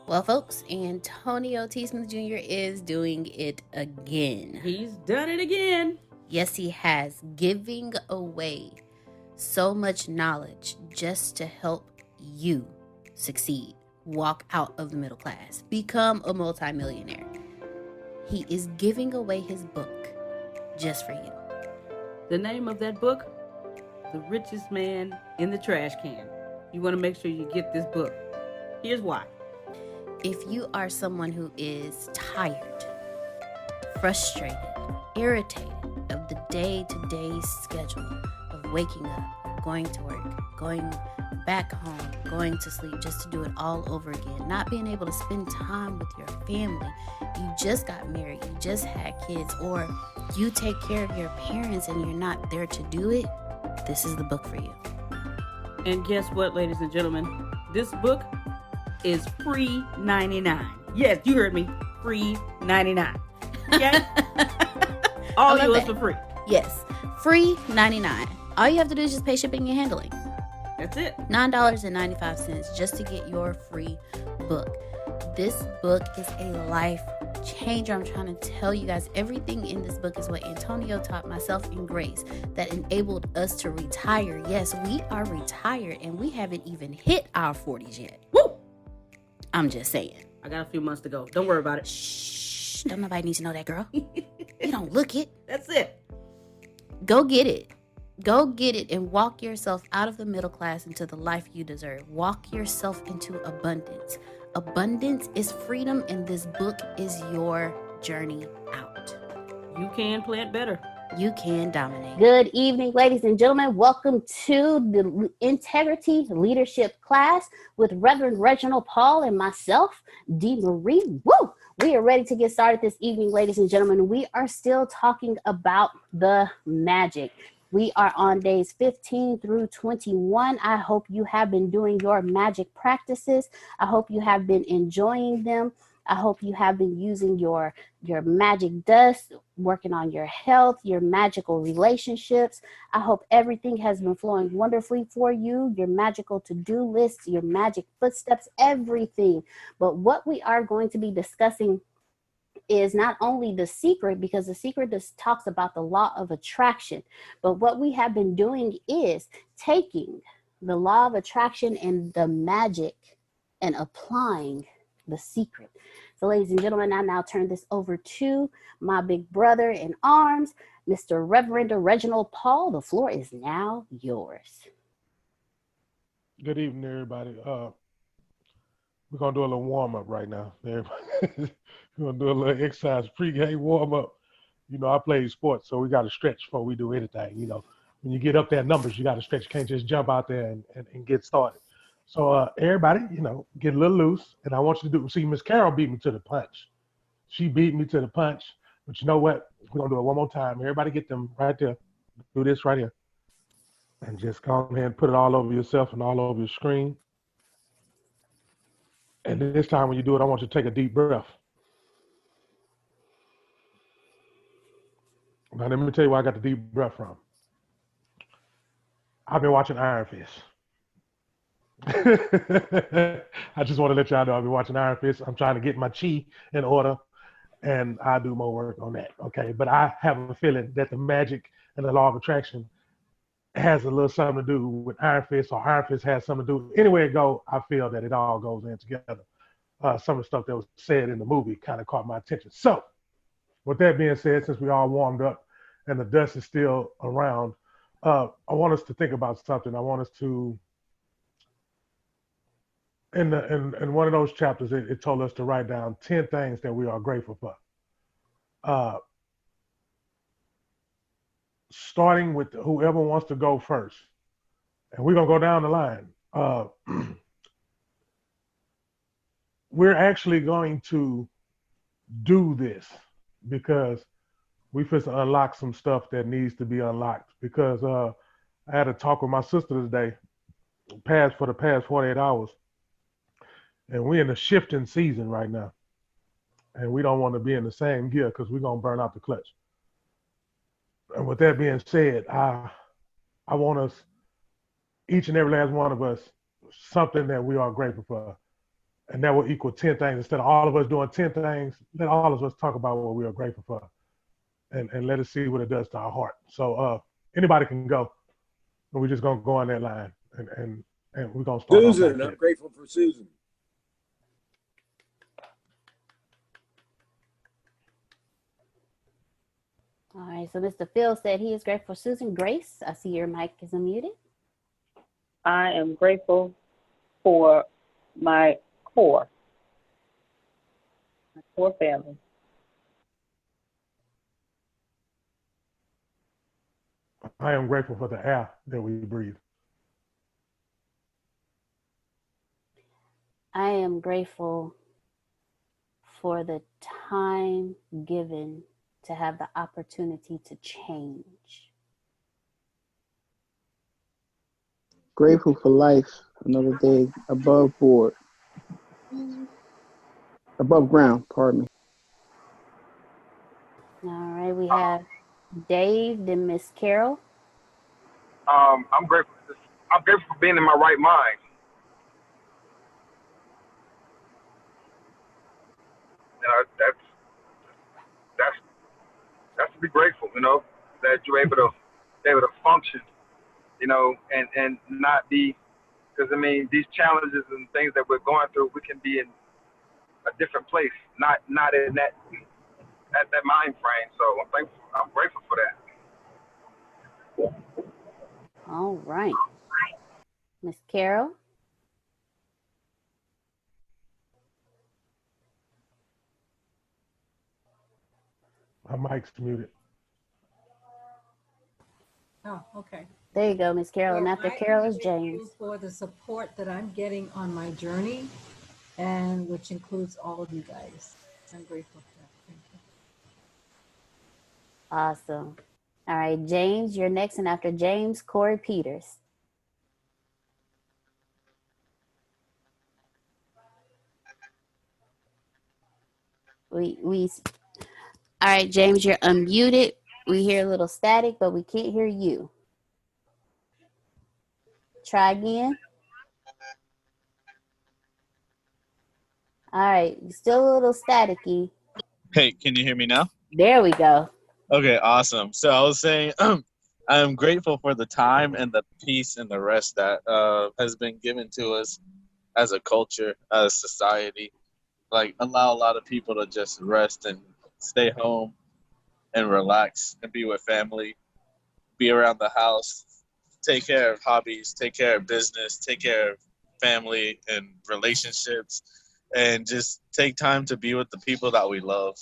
Well, folks, Antonio T. Smith Jr. is doing it again. He's done it again. Yes, he has, giving away so much knowledge just to help you succeed, walk out of the middle class, become a multimillionaire. He is giving away his book just for you. The name of that book, The Richest Man in the Trash Can. You want to make sure you get this book. Here's why. If you are someone who is tired, frustrated, irritated of the day-to-day schedule of waking up, going to work, going back home, going to sleep just to do it all over again, not being able to spend time with your family, you just got married, you just had kids, or you take care of your parents and you're not there to do it, this is the book for you. And guess what, ladies and gentlemen? This book is free 99. Yes, you heard me. Free 99. Okay? All yours for free. Yes, free 99. All you have to do is just pay shipping and handling. That's it. $9.95 just to get your free book. This book is a life changer. I'm trying to tell you guys, everything in this book is what Antonio taught myself and Grace that enabled us to retire. Yes, we are retired and we haven't even hit our 40s yet. Woo! I'm just saying. I got a few months to go. Don't worry about it. Shh. Don't nobody need to know that, girl. You don't look it. That's it. Go get it. Go get it and walk yourself out of the middle class into the life you deserve. Walk yourself into abundance. Abundance is freedom, and this book is your journey out. You can plant better. You can dominate. Good evening, ladies and gentlemen. Welcome to the Integrity Leadership class with Reverend Reginald Paul and myself, Dee Marie. Woo! We are ready to get started this evening, ladies and gentlemen. We are still talking about the magic. We are on days 15 through 21. I hope you have been doing your magic practices. I hope you have been enjoying them. I hope you have been using your magic dust, working on your health, your magical relationships. I hope everything has been flowing wonderfully for you, your magical to-do lists, your magic footsteps, everything. But what we are going to be discussing is not only the secret, because the secret just talks about the law of attraction, but what we have been doing is taking the law of attraction and the magic and applying the secret. So ladies and gentlemen, I now turn this over to my big brother in arms, Mr. Reverend Reginald Paul. The floor is now yours. Good evening, everybody. We're going to do a little warm-up right now. Everybody. We're going to do a little exercise, pre-game warm-up. You know, I play sports, so we got to stretch before we do anything. You know, when you get up there in numbers, you got to stretch. You can't just jump out there and get started. So everybody, you know, get a little loose. And I want you to see, Miss Carol beat me to the punch. She beat me to the punch. But you know what? We're going to do it one more time. Everybody get them right there. Do this right here. And just go ahead and put it all over yourself and all over your screen. And this time when you do it, I want you to take a deep breath. Now, let me tell you where I got the deep breath from. I've been watching Iron Fist. I just want to let y'all know I've been watching Iron Fist. I'm trying to get my chi in order, and I'll do more work on that, okay? But I have a feeling that the magic and the law of attraction has a little something to do with Iron Fist, or Iron Fist has something to do. Anywhere it goes, I feel that it all goes in together. Some of the stuff that was said in the movie kind of caught my attention. So, with that being said, since we all warmed up and the dust is still around, I want us to think about something. I want us to, in one of those chapters, it told us to write down 10 things that we are grateful for. Starting with whoever wants to go first. And we're going to go down the line. We're actually going to do this because we fit to unlock some stuff that needs to be unlocked. Because I had a talk with my sister today, for the past 48 hours. And we're in a shifting season right now. And we don't want to be in the same gear because we're going to burn out the clutch. And with that being said, I want us, each and every last one of us, something that we are grateful for. And that will equal 10 things. Instead of all of us doing 10 things, let all of us talk about what we are grateful for, and let us see what it does to our heart. So anybody can go, and we're just gonna go on that line, and we're gonna start off like Susan, I'm that. grateful for Susan. All right, so Mr. Phil said he is grateful for Susan. Grace, I see your mic is unmuted. I am grateful for my core family. I am grateful for the air that we breathe. I am grateful for the time given to have the opportunity to change. Grateful for life, another day above board. Above ground, pardon me. All right, we have Dave, then Miss Carol. I'm grateful. I'm grateful for being in my right mind. That's to be grateful. That you're able to function. And not be, because these challenges and things that we're going through, we can be in a different place, not in that mind frame. So I'm grateful for that. All right. Miss Carol. My mic's muted. Oh, okay. There you go, Miss Carol. And Well, after I Carol am is James. grateful for the support that I'm getting on my journey, and which includes all of you guys. I'm grateful for that. Thank you. Awesome. All right, James, you're next. And after James, Corey Peters. All right, James, you're unmuted. We hear a little static, but we can't hear you. Try again. All right, still a little staticky. Hey, can you hear me now? There we go. Okay, awesome. So I was saying, I am grateful for the time and the peace and the rest that has been given to us as a culture, as a society. Like, allow a lot of people to just rest and stay home and relax and be with family, be around the house, take care of hobbies, take care of business, take care of family and relationships, and just take time to be with the people that we love.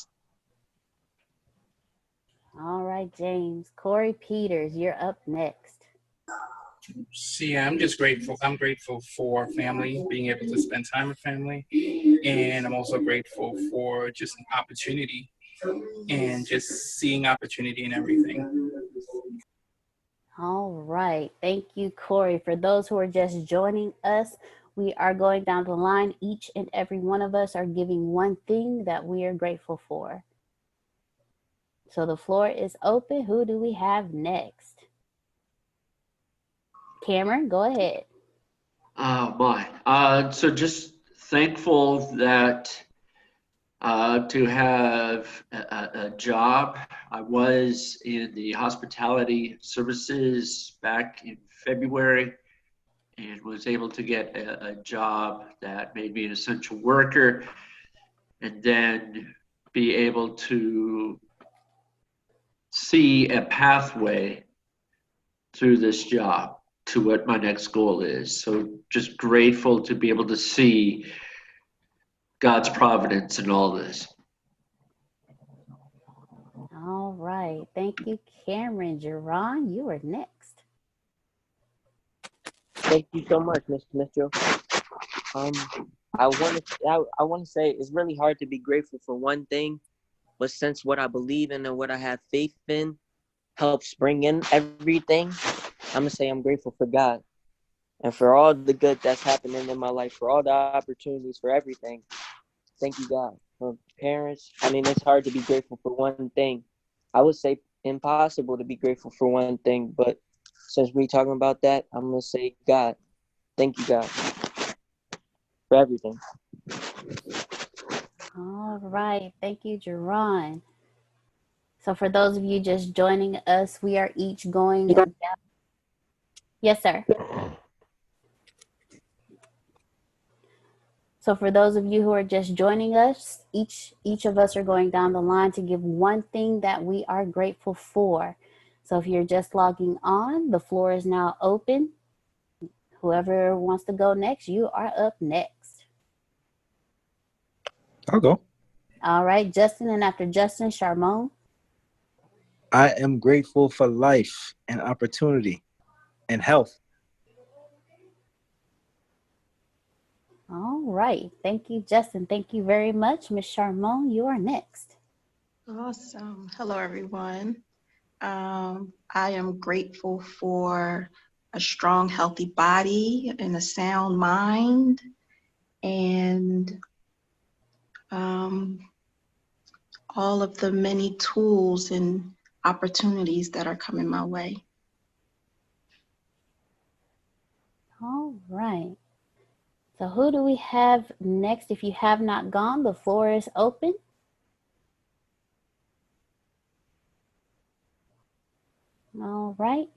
All right, James. Corey Peters, you're up next. See, I'm just grateful. I'm grateful for family, being able to spend time with family. And I'm also grateful for just an opportunity and just seeing opportunity in everything. All right. Thank you, Corey. For those who are just joining us, we are going down the line. Each and every one of us are giving one thing that we are grateful for. So the floor is open. Who do we have next? Cameron, go ahead. So just thankful that to have a job. I was in the hospitality services back in February and was able to get a job that made me an essential worker, and then be able to see a pathway through this job to what my next goal is. So just grateful to be able to see God's providence in all this. All right. Thank you, Cameron. Jerron, you are next. Thank you so much, Mr. Mitchell. I want to say it's really hard to be grateful for one thing, but since what I believe in and what I have faith in helps bring in everything, I'm gonna say I'm grateful for God and for all the good that's happening in my life, for all the opportunities, for everything. Thank you, God. For parents, it's hard to be grateful for one thing. I would say impossible to be grateful for one thing, but since we're talking about that, I'm gonna say God. Thank you, God, for everything. All right. Thank you, Jerron. So for those of you just joining us, we are each going down. Yes, sir. So for those of you who are just joining us, each of us are going down the line to give one thing that we are grateful for. So if you're just logging on, the floor is now open. Whoever wants to go next, you are up next. I'll go. All right, Justin, and after Justin, Charmone. I am grateful for life and opportunity and health. All right. Thank you, Justin. Thank you very much. Ms. Charmone, you are next. Awesome. Hello, everyone. I am grateful for a strong, healthy body and a sound mind, and all of the many tools and opportunities that are coming my way. All right. So who do we have next? If you have not gone, the floor is open. All right.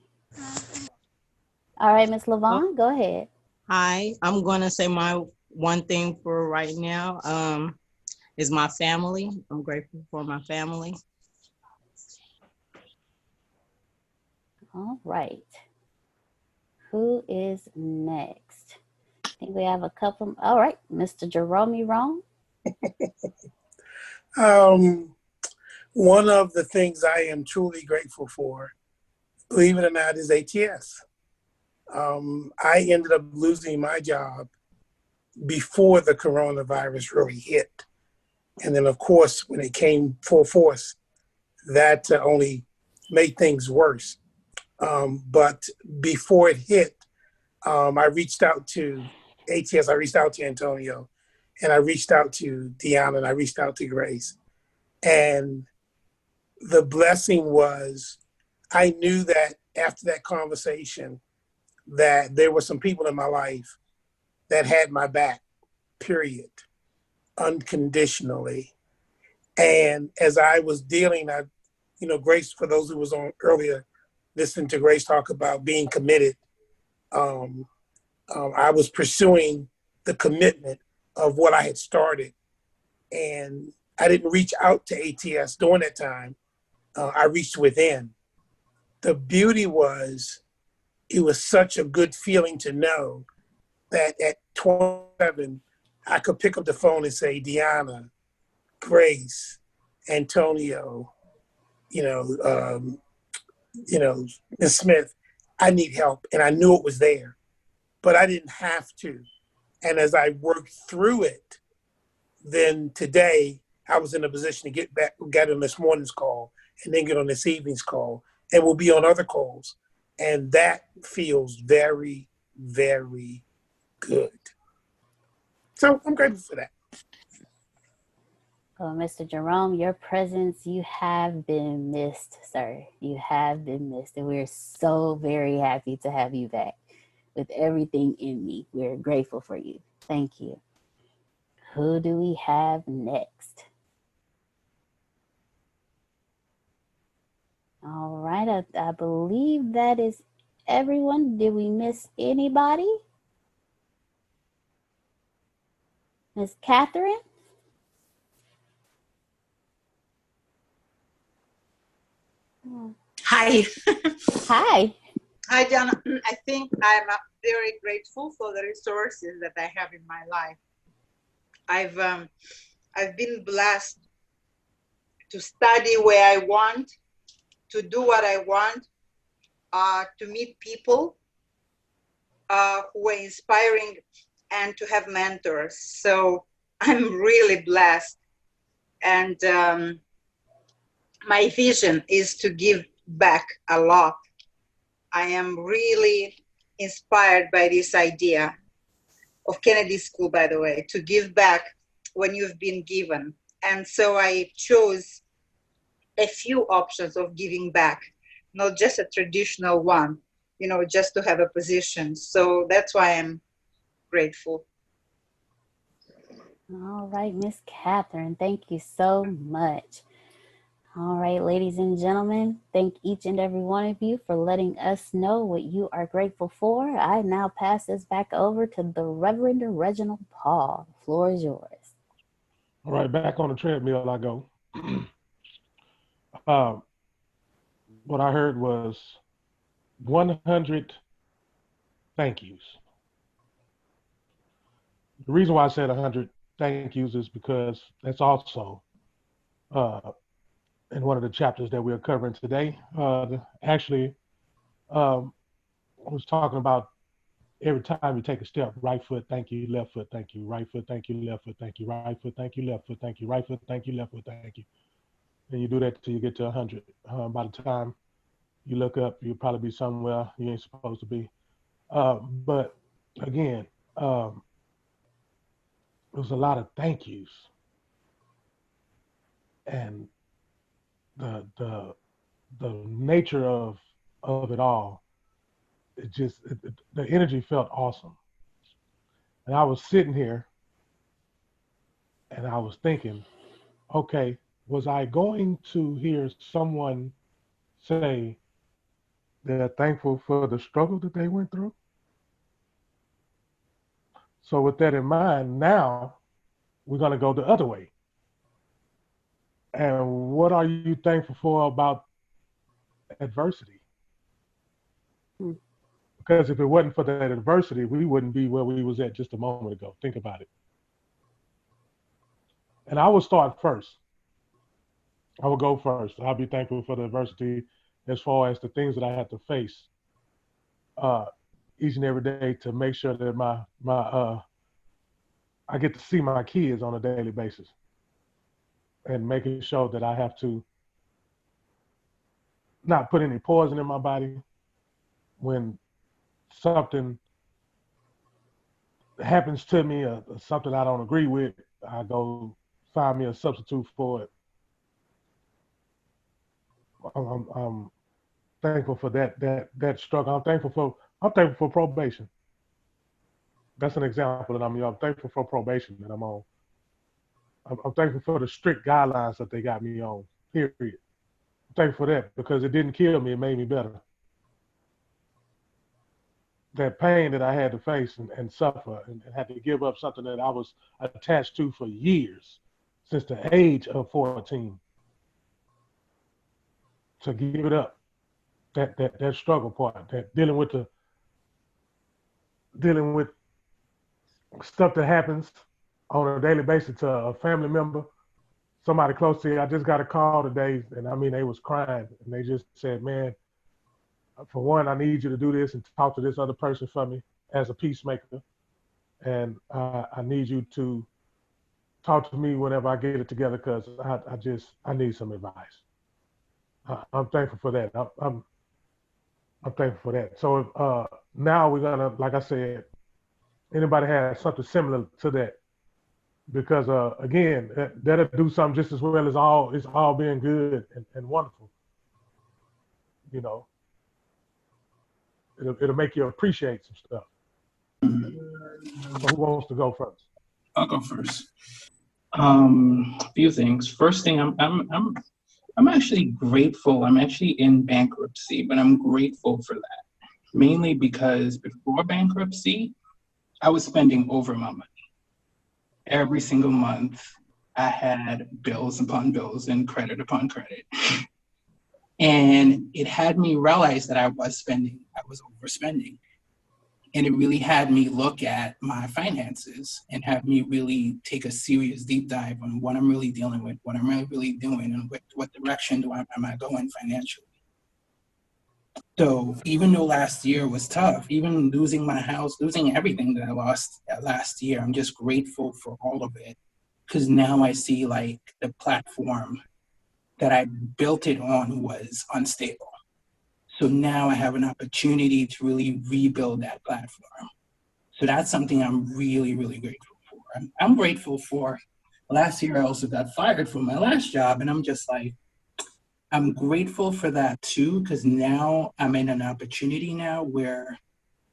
All right, Ms. Levon, go ahead. Hi, I'm going to say my one thing for right now is my family. I'm grateful for my family. All right. Who is next? I think we have a couple. All right, Mr. Jerome Wrong. One of the things I am truly grateful for, believe it or not, is ATS. I ended up losing my job before the coronavirus really hit. And then, of course, when it came full force, that only made things worse. But before it hit, I reached out to ATS, I reached out to Antonio, and I reached out to Deanna, and I reached out to Grace. And the blessing was, I knew that after that conversation, that there were some people in my life that had my back, period, unconditionally. And as I was dealing, Grace, for those who was on earlier, listening to Grace talk about being committed, I was pursuing the commitment of what I had started. And I didn't reach out to ATS during that time. I reached within. The beauty was, it was such a good feeling to know that at 27, I could pick up the phone and say, Deanna, Grace, Antonio, Ms. Smith, I need help. And I knew it was there, but I didn't have to. And as I worked through it, then today I was in a position to get on this morning's call and then get on this evening's call, and we'll be on other calls. And that feels very, very good. So I'm grateful for that. Well, Mr. Jerome, your presence, you have been missed, sir. You have been missed. And we're so very happy to have you back. With everything in me, we're grateful for you. Thank you. Who do we have next? All right, I believe that is everyone. Did we miss anybody? Miss Catherine? Hi. Hi. Hi, John. I think I'm very grateful for the resources that I have in my life. I've been blessed to study where I want, to do what I want, to meet people who are inspiring, and to have mentors. So I'm really blessed. And my vision is to give back a lot. I am really inspired by this idea of Kennedy School, by the way, to give back when you've been given. And so I chose a few options of giving back, not just a traditional one, just to have a position. So that's why I'm grateful. All right, Miss Catherine, thank you so much. All right, ladies and gentlemen, thank each and every one of you for letting us know what you are grateful for. I now pass this back over to the Reverend Reginald Paul. The floor is yours. All right, back on the treadmill I go. uh, what I heard was 100 thank yous. The reason why I said 100 thank yous is because that's also uh, in one of the chapters that we're covering today. Actually, I was talking about every time you take a step, right foot, thank you, left foot, thank you, right foot, thank you, left foot, thank you, right foot, thank you, left foot, thank you, right foot, thank you, left foot, thank you. And you do that till you get to 100. By the time you look up, you'll probably be somewhere you ain't supposed to be. But again, there was a lot of thank yous, and the the nature of it all, the energy felt awesome. And I was sitting here and I was thinking, okay, was I going to hear someone say they're thankful for the struggle that they went through? So with that in mind, now we're going to go the other way. And what are you thankful for about adversity? Because if it wasn't for that adversity, we wouldn't be where we was at just a moment ago. Think about it. And I will start first. I will go first. I'll be thankful for the adversity as far as the things that I had to face uh, each and every day to make sure that I get to see my kids on a daily basis, and making sure that I have to not put any poison in my body when something happens to me or something I don't agree with. I go find me a substitute for it. I'm thankful for that struggle. I'm thankful for probation. That's an example that I'm thankful for probation that I'm on. I'm thankful for the strict guidelines that they got me on. Period. I'm thankful for that because it didn't kill me; it made me better. That pain that I had to face and suffer and had to give up something that I was attached to for years, since the age of 14, to give it up. That struggle part, that dealing with stuff that happens on a daily basis to a family member, somebody close to you. I just got a call today, and I mean, they was crying, and they just said, man, for one, I need you to do this and talk to this other person for me as a peacemaker. And I need you to talk to me whenever I get it together because I need some advice. I'm thankful for that. I'm thankful for that. So now we're gonna, like I said, anybody has something similar to that, because again, that'll do something just as well as it's all being good and wonderful. You know, it'll make you appreciate some stuff. So who wants to go first? I'll go first. A few things. First thing, I'm actually grateful. I'm actually in bankruptcy, but I'm grateful for that. Mainly because before bankruptcy, I was spending over my money. Every single month, I had bills upon bills and credit upon credit. And it had me realize that I was overspending. And it really had me look at my finances and have me really take a serious deep dive on what I'm really dealing with, what I'm really doing, and what direction am I going financially. So even though last year was tough, even losing my house, losing everything that I lost last year, I'm just grateful for all of it. Because now I see like the platform that I built it on was unstable. So now I have an opportunity to really rebuild that platform. So that's something I'm really, really grateful for. I'm grateful for, last year I also got fired from my last job, and I'm just like, I'm grateful for that too, because now I'm in an opportunity now where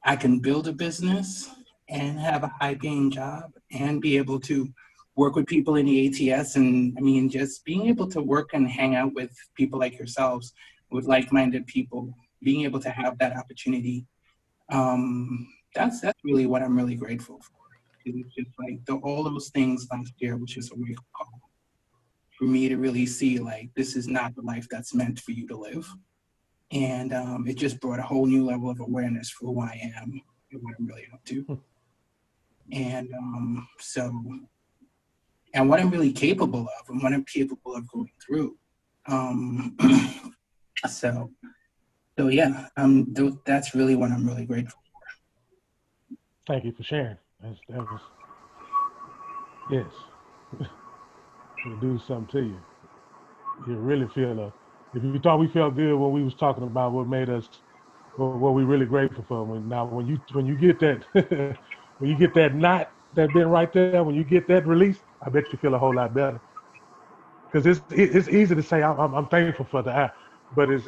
I can build a business and have a high paying job and be able to work with people in the ATS, and I mean, just being able to work and hang out with people like yourselves, with like-minded people, being able to have that opportunity. That's really what I'm really grateful for. It's just like all those things last year was just a wake-up call for me to really see like this is not the life that's meant for you to live. And it just brought a whole new level of awareness for who I am and what I'm really up to. And and what I'm really capable of and what I'm capable of going through. So yeah, that's really what I'm really grateful for. Thank you for sharing. That was yes. It'll do something to you. You really feel if you thought we felt good when we was talking about what made us what we really grateful for. When you get that when you get that knot that been right there, when you get that release, I bet you feel a whole lot better. Because it's easy to say I'm thankful for the, but it's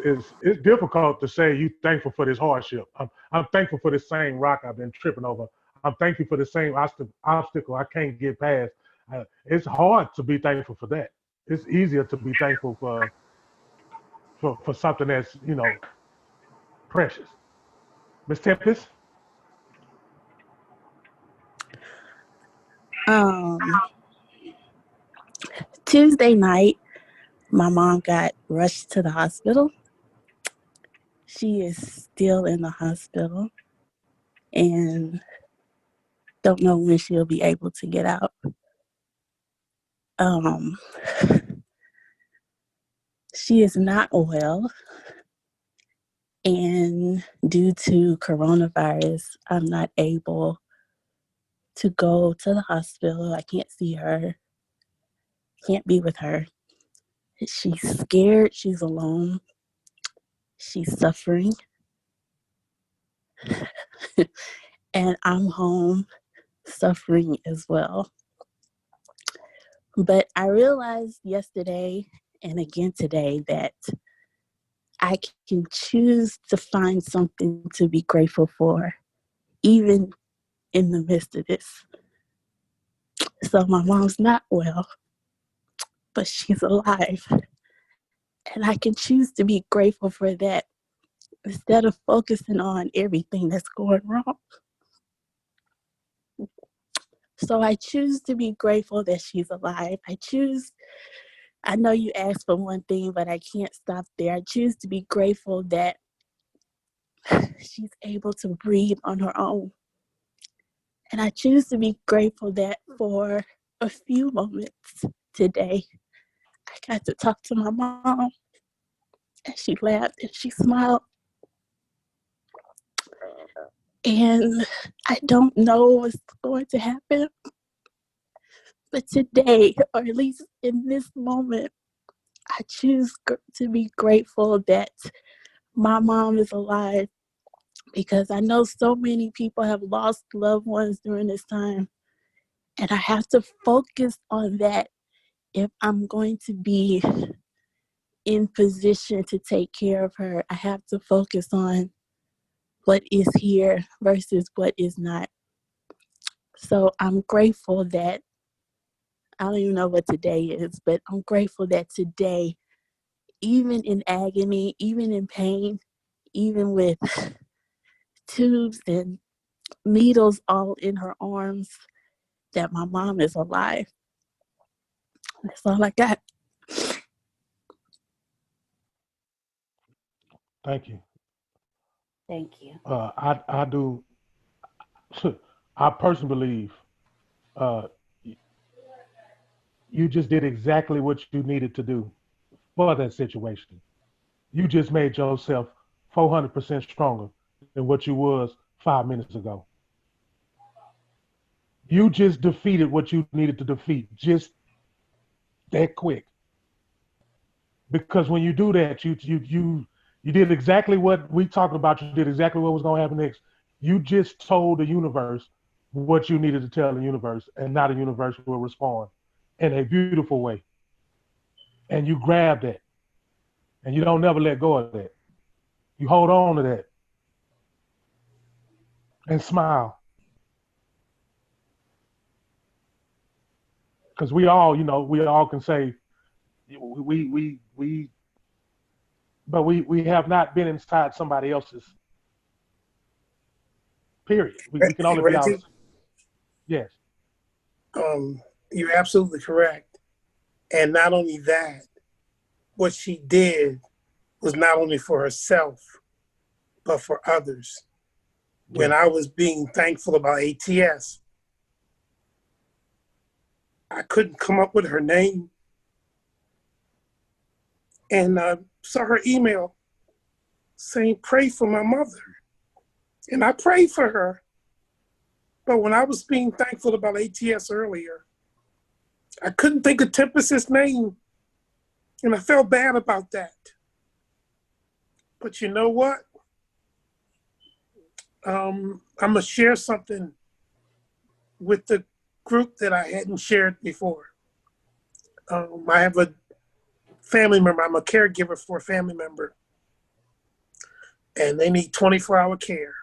difficult to say you thankful for this hardship. I'm thankful for this same rock I've been tripping over. I'm thankful for the same obstacle I can't get past. It's hard to be thankful for that. It's easier to be thankful for something that's precious. Miss Tempest. Tuesday night, my mom got rushed to the hospital. She is still in the hospital and don't know when she'll be able to get out. She is not well, and due to coronavirus, I'm not able to go to the hospital. I can't see her, can't be with her. She's scared, she's alone, she's suffering, and I'm home suffering as well. But I realized yesterday and again today that I can choose to find something to be grateful for, even in the midst of this. So my mom's not well, but she's alive. And I can choose to be grateful for that instead of focusing on everything that's going wrong. So I choose to be grateful that she's alive. I know you asked for one thing, but I can't stop there. I choose to be grateful that she's able to breathe on her own. And I choose to be grateful that for a few moments today, I got to talk to my mom. And she laughed and she smiled. And I don't know what's going to happen. But today, or at least in this moment, I choose to be grateful that my mom is alive, because I know so many people have lost loved ones during this time. And I have to focus on that if I'm going to be in position to take care of her. I have to focus on what is here versus what is not. So I'm grateful that, I don't even know what today is, but I'm grateful that today, even in agony, even in pain, even with tubes and needles all in her arms, that my mom is alive. That's all I got. Thank you. Thank you. I do. I personally believe you just did exactly what you needed to do for that situation. You just made yourself 400% stronger than what you was 5 minutes ago. You just defeated what you needed to defeat just that quick. Because when you do that, you did exactly what we talked about. You did exactly what was going to happen next. You just told the universe what you needed to tell the universe, and now the universe will respond in a beautiful way. And you grab that, and you don't never let go of that. You hold on to that and smile. because we all, we all can say but we have not been inside somebody else's. Period. We can Hey, only be Reggie, ours. Yes. You're absolutely correct. And not only that, what she did was not only for herself, but for others. When I was being thankful about ATS, I couldn't come up with her name. And saw her email saying, pray for my mother. And I prayed for her. But when I was being thankful about ATS earlier, I couldn't think of Tempest's name. And I felt bad about that. But you know what? I'm going to share something with the group that I hadn't shared before. I have a family member. I'm a caregiver for a family member. And they need 24-hour care.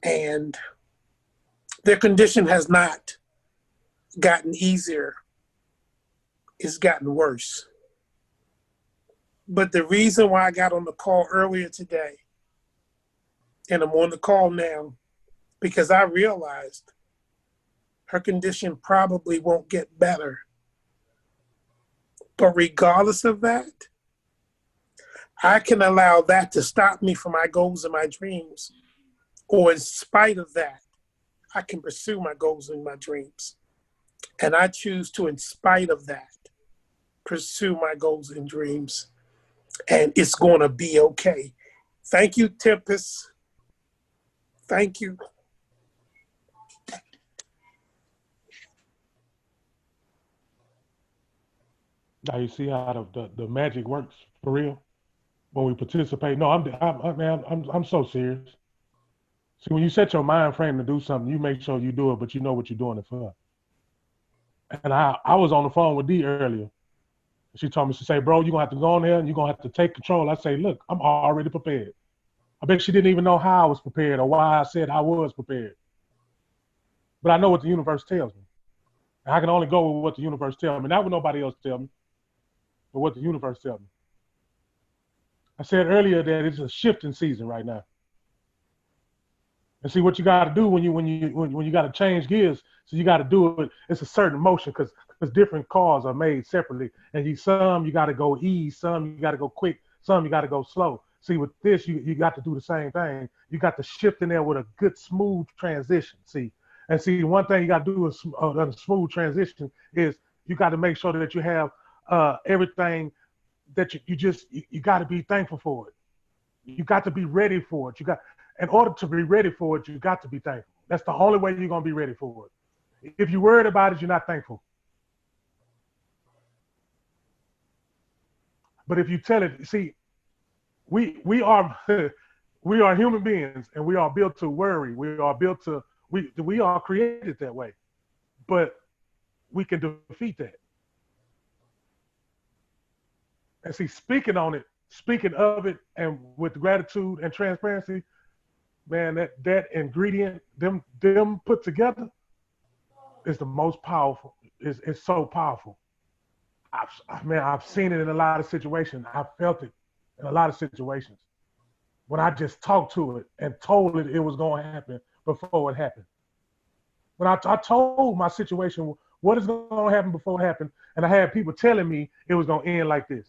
And their condition has not gotten easier. It's gotten worse. But the reason why I got on the call earlier today, and I'm on the call now, because I realized her condition probably won't get better. But regardless of that, I can allow that to stop me from my goals and my dreams. Or in spite of that, I can pursue my goals and my dreams. And I choose to, in spite of that, pursue my goals and dreams. And it's going to be okay. Thank you, Tempest. Thank you. Now you see how the magic works for real when we participate. No, I'm so serious. See, when you set your mind frame to do something, you make sure you do it, but you know what you're doing it for. And I was on the phone with Dee earlier. She told me, she said, bro, you're going to have to go on there and you're going to have to take control. I say, look, I'm already prepared. I bet she didn't even know how I was prepared or why I said I was prepared. But I know what the universe tells me. And I can only go with what the universe tells me. Not what nobody else tells me, but what the universe tells me. I said earlier that it's a shifting season right now. And see what you got to do when you got to change gears. So you got to do it. It's a certain motion because different cars are made separately. And some you got to go ease, some you got to go quick, some you got to go slow. See, with this, you got to do the same thing. You got to shift in there with a good, smooth transition. See, one thing you got to do is a smooth transition is you got to make sure that you have everything that you got to be thankful for it. You got to be ready for it. In order to be ready for it, you got to be thankful. That's the only way you're going to be ready for it. If you're worried about it, you're not thankful. But if you tell it, see, we are we are human beings and we are built to worry. We are created that way. But we can defeat that. And see, speaking of it, and with gratitude and transparency, man, that ingredient, them put together, is the most powerful. It's so powerful. I've seen it in a lot of situations. I've felt it in a lot of situations. When I just talked to it and told it was going to happen before it happened. When I told my situation what is going to happen before it happened, and I had people telling me it was going to end like this.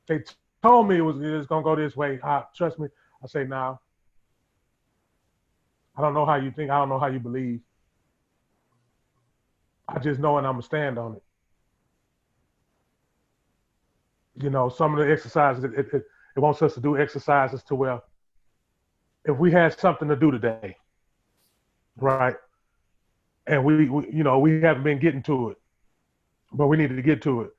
They told me it was going to go this way. Trust me. I say, nah. I don't know how you think. I don't know how you believe. I just know and I'm going to stand on it. You know, some of the exercises, it wants us to do exercises to where if we had something to do today, right, and we haven't been getting to it, but we need to get to it.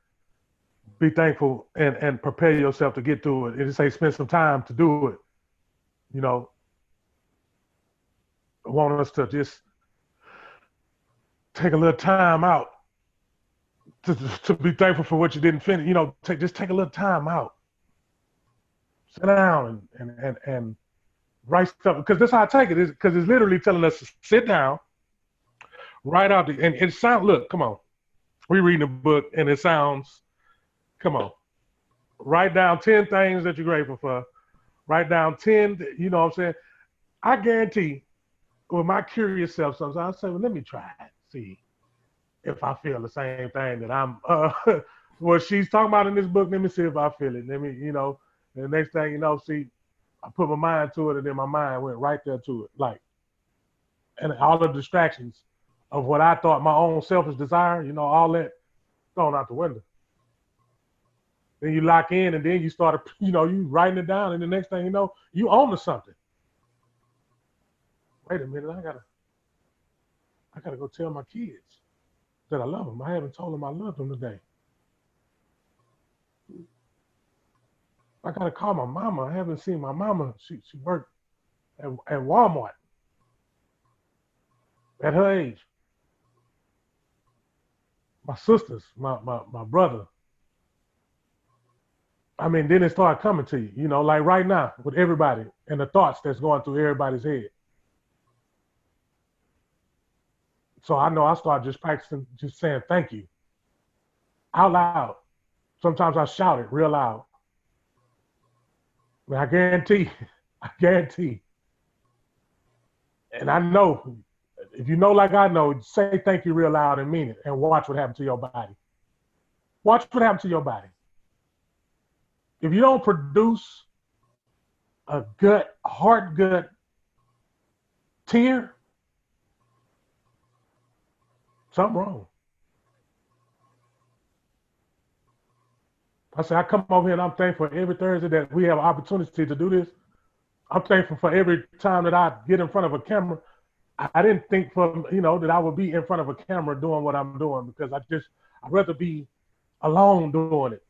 Be thankful and prepare yourself to get to it. And say spend some time to do it. You know, I want us to just take a little time out to be thankful for what you didn't finish. You know, just take a little time out. Sit down and write stuff, because that's how I take it. Because it's literally telling us to sit down, Right out the, and it sound, look, come on. We reading a book and it sounds, come on. Write down 10 things that you're grateful for. Write down 10, you know what I'm saying? I guarantee with my curious self sometimes I say, well, let me try it, see if I feel the same thing that I'm what she's talking about in this book. Let me see if I feel it. Let me, you know, and the next thing you know, see, I put my mind to it and then my mind went right there to it. Like, and all the distractions of what I thought my own selfish desire, you know, all that thrown out the window. Then you lock in and then you start, you know, you writing it down and the next thing you know, you own to something. Wait a minute, I gotta go tell my kids that I love them. I haven't told them I love them today. I gotta call my mama. I haven't seen my mama. She worked at Walmart at her age. My sisters, my brother. I mean, then it started coming to you, you know, like right now with everybody and the thoughts that's going through everybody's head. So I know I started just practicing, just saying thank you out loud. Sometimes I shout it real loud. I guarantee, I guarantee. And I know, if you know like I know, say thank you real loud and mean it and watch what happens to your body. Watch what happens to your body. If you don't produce a heart gut tear, something wrong. I say I come over here and I'm thankful every Thursday that we have an opportunity to do this. I'm thankful for every time that I get in front of a camera. I didn't think for, you know, that I would be in front of a camera doing what I'm doing because I'd rather be alone doing it.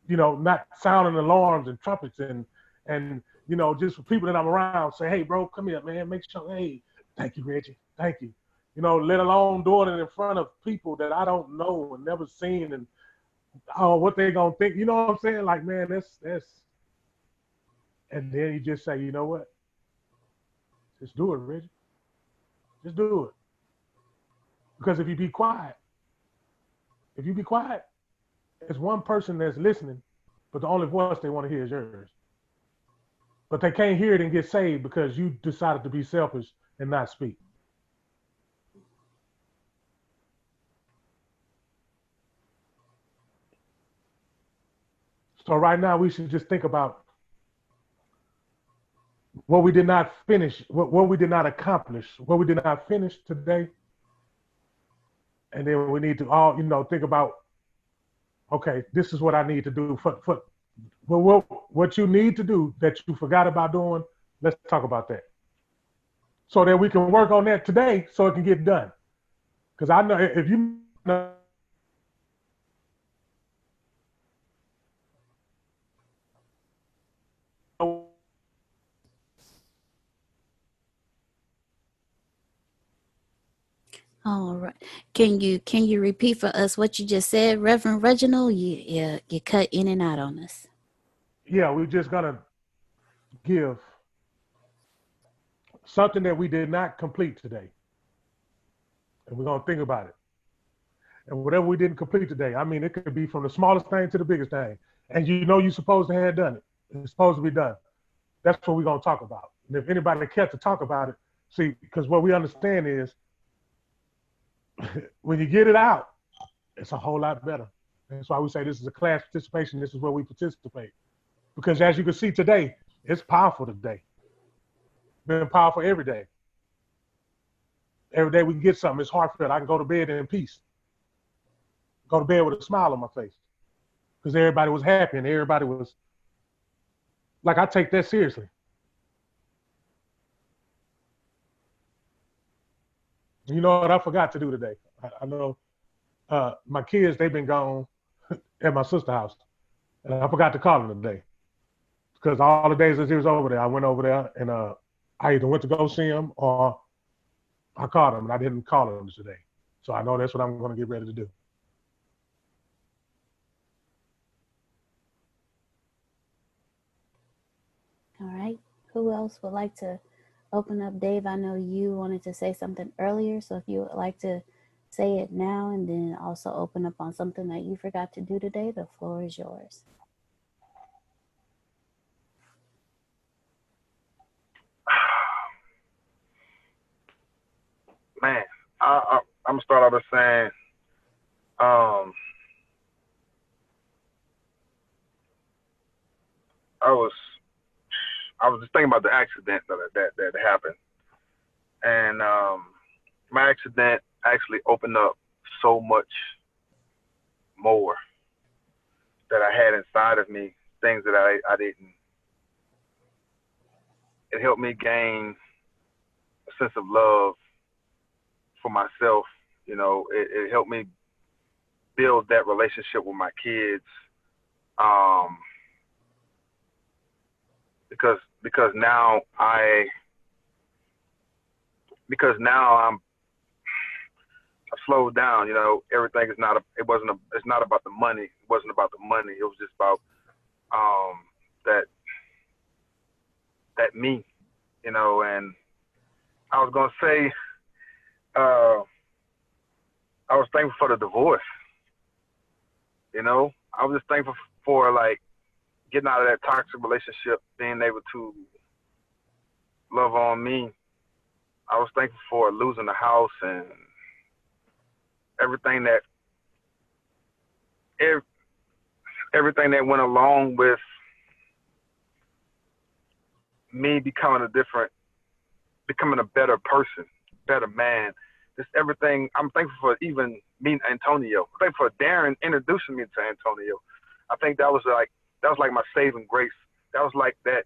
You know, not sounding alarms and trumpets and you know, just for people that I'm around, say, hey, bro, come here, man. Make sure, hey, thank you, Reggie. Thank you. You know, let alone doing it in front of people that I don't know and never seen and what they gonna think. You know what I'm saying? Like, man, that's and then you just say, you know what? Just do it, Reggie. Just do it. Because if you be quiet, there's one person that's listening, but the only voice they want to hear is yours. But they can't hear it and get saved because you decided to be selfish and not speak. So right now we should just think about what we did not finish, what we did not accomplish, what we did not finish today. And then we need to all, you know, think about, okay, this is what I need to do for what you need to do that you forgot about doing. Let's talk about that. So that we can work on that today so it can get done. Because I know if you know, All right. Can you repeat for us what you just said, Reverend Reginald? You cut in and out on us. yeah, we're just gonna give something that we did not complete today. And we're gonna think about it. And whatever we didn't complete today, I mean, it could be from the smallest thing to the biggest thing. And you know you're supposed to have done it. It's supposed to be done. That's what we're gonna talk about. And if anybody cares to talk about it, see, because what we understand is when you get it out, it's a whole lot better. That's why we say this is a class participation. This is where we participate. Because as you can see today, it's powerful today. Been powerful every day. Every day we get something. It's heartfelt. I can go to bed in peace. Go to bed with a smile on my face. Because everybody was happy and everybody was, like, I take that seriously. You know what I forgot to do today? I know my kids, they've been gone at my sister's house. And I forgot to call them today. Because all the days that he was over there, I went over there and I either went to go see him or I called him and I didn't call him today. So I know that's what I'm going to get ready to do. All right. Who else would like to open up? Dave, I know you wanted to say something earlier. So if you would like to say it now, and then also open up on something that you forgot to do today. The floor is yours. Man, I'm gonna start off by saying, I was just thinking about the accident that happened, and my accident actually opened up so much more that I had inside of me, things that I didn't. It helped me gain a sense of love for myself. You know, it helped me build that relationship with my kids. Um, because now I've slowed down. You know, everything is not it's not about the money. It wasn't about the money. It was just about that me. You know, and I was gonna say I was thankful for the divorce. You know, I was just thankful for like getting out of that toxic relationship, being able to love on me. I was thankful for losing the house and everything that everything that went along with me becoming a better person, better man. Just everything. I'm thankful for even meeting Antonio. I'm thankful for Darren introducing me to Antonio. I think that was like my saving grace. That was like that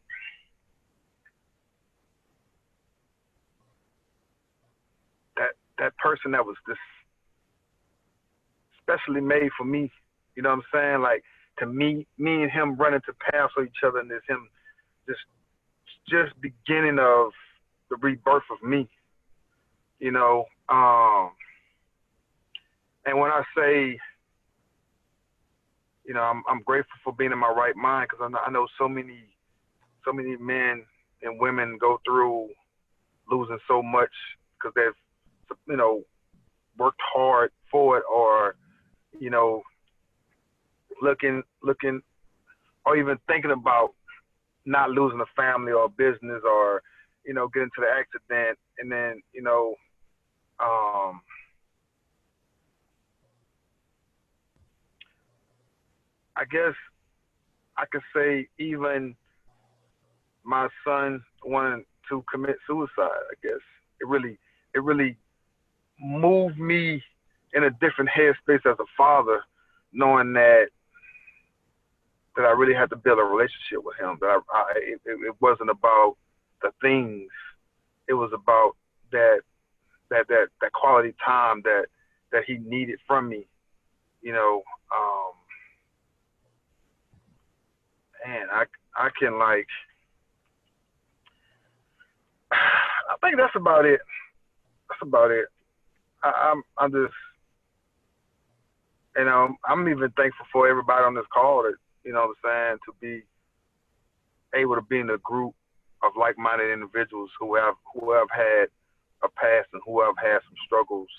person that was just specially made for me. You know what I'm saying? Like to me and him running to paths with each other, and there's him just beginning of the rebirth of me. You know, and when I say, you know, I'm grateful for being in my right mind, because I know so many men and women go through losing so much because they've, you know, worked hard for it, or, you know, looking, or even thinking about not losing a family or a business, or, you know, getting to the accident, and then, you know, I guess I could say even my son wanted to commit suicide. I guess it really moved me in a different headspace as a father, knowing that I really had to build a relationship with him. That it wasn't about the things. It was about that quality time that he needed from me. You know, and I can like, I think that's about it. That's about it. I'm just, you know, I'm even thankful for everybody on this call that, you know what I'm saying, to be able to be in a group of like-minded individuals who have had a past and who have had some struggles.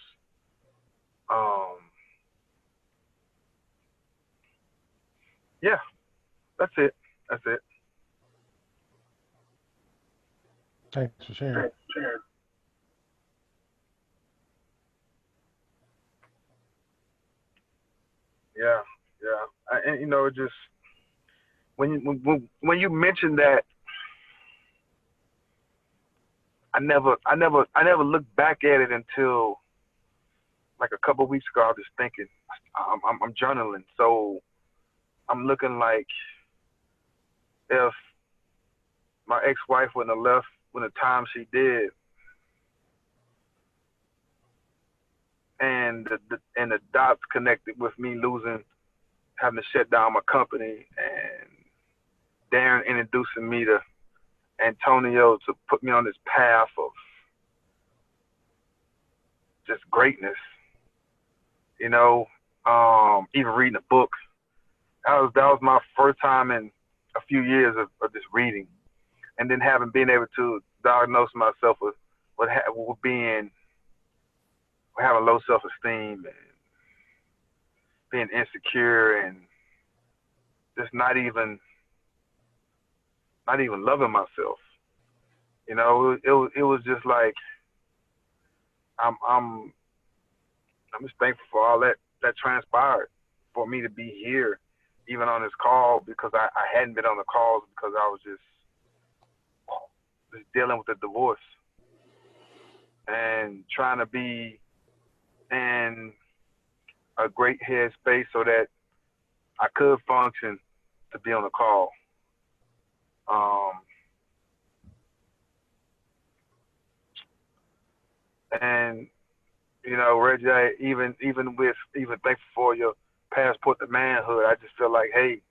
Yeah, that's it. That's it. Thanks for sharing. Yeah, and you know, it just when you mentioned that, I never looked back at it until like a couple of weeks ago. I was just thinking, I'm journaling, so I'm looking like if my ex-wife wouldn't have left when the time she did, and the dots connected with me having to shut down my company, and Darren introducing me to Antonio to put me on this path of just greatness. You know, even reading a book. That was my first time in a few years of just reading, and then having been able to diagnose myself with being having low self-esteem and being insecure and just not even loving myself. You know, it was just like I'm just thankful for all that transpired for me to be here, even on this call, because I hadn't been on the calls because I was just dealing with the divorce and trying to be in a great headspace so that I could function to be on the call. And you know, Reggie, even thankful for your passport to manhood, I just feel like, hey,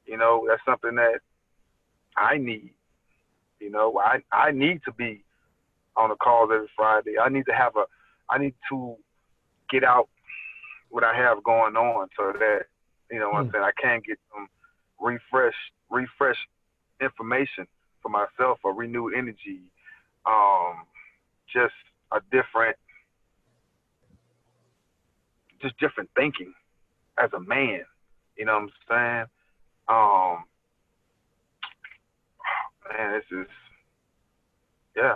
you know, that's something that I need. You know, I need to be on the calls every Friday. I need to get out what I have going on so that, you know what I'm saying, I can get some refresh information for myself, or renewed energy, just a different thinking as a man. You know what I'm saying? Man, this is, yeah.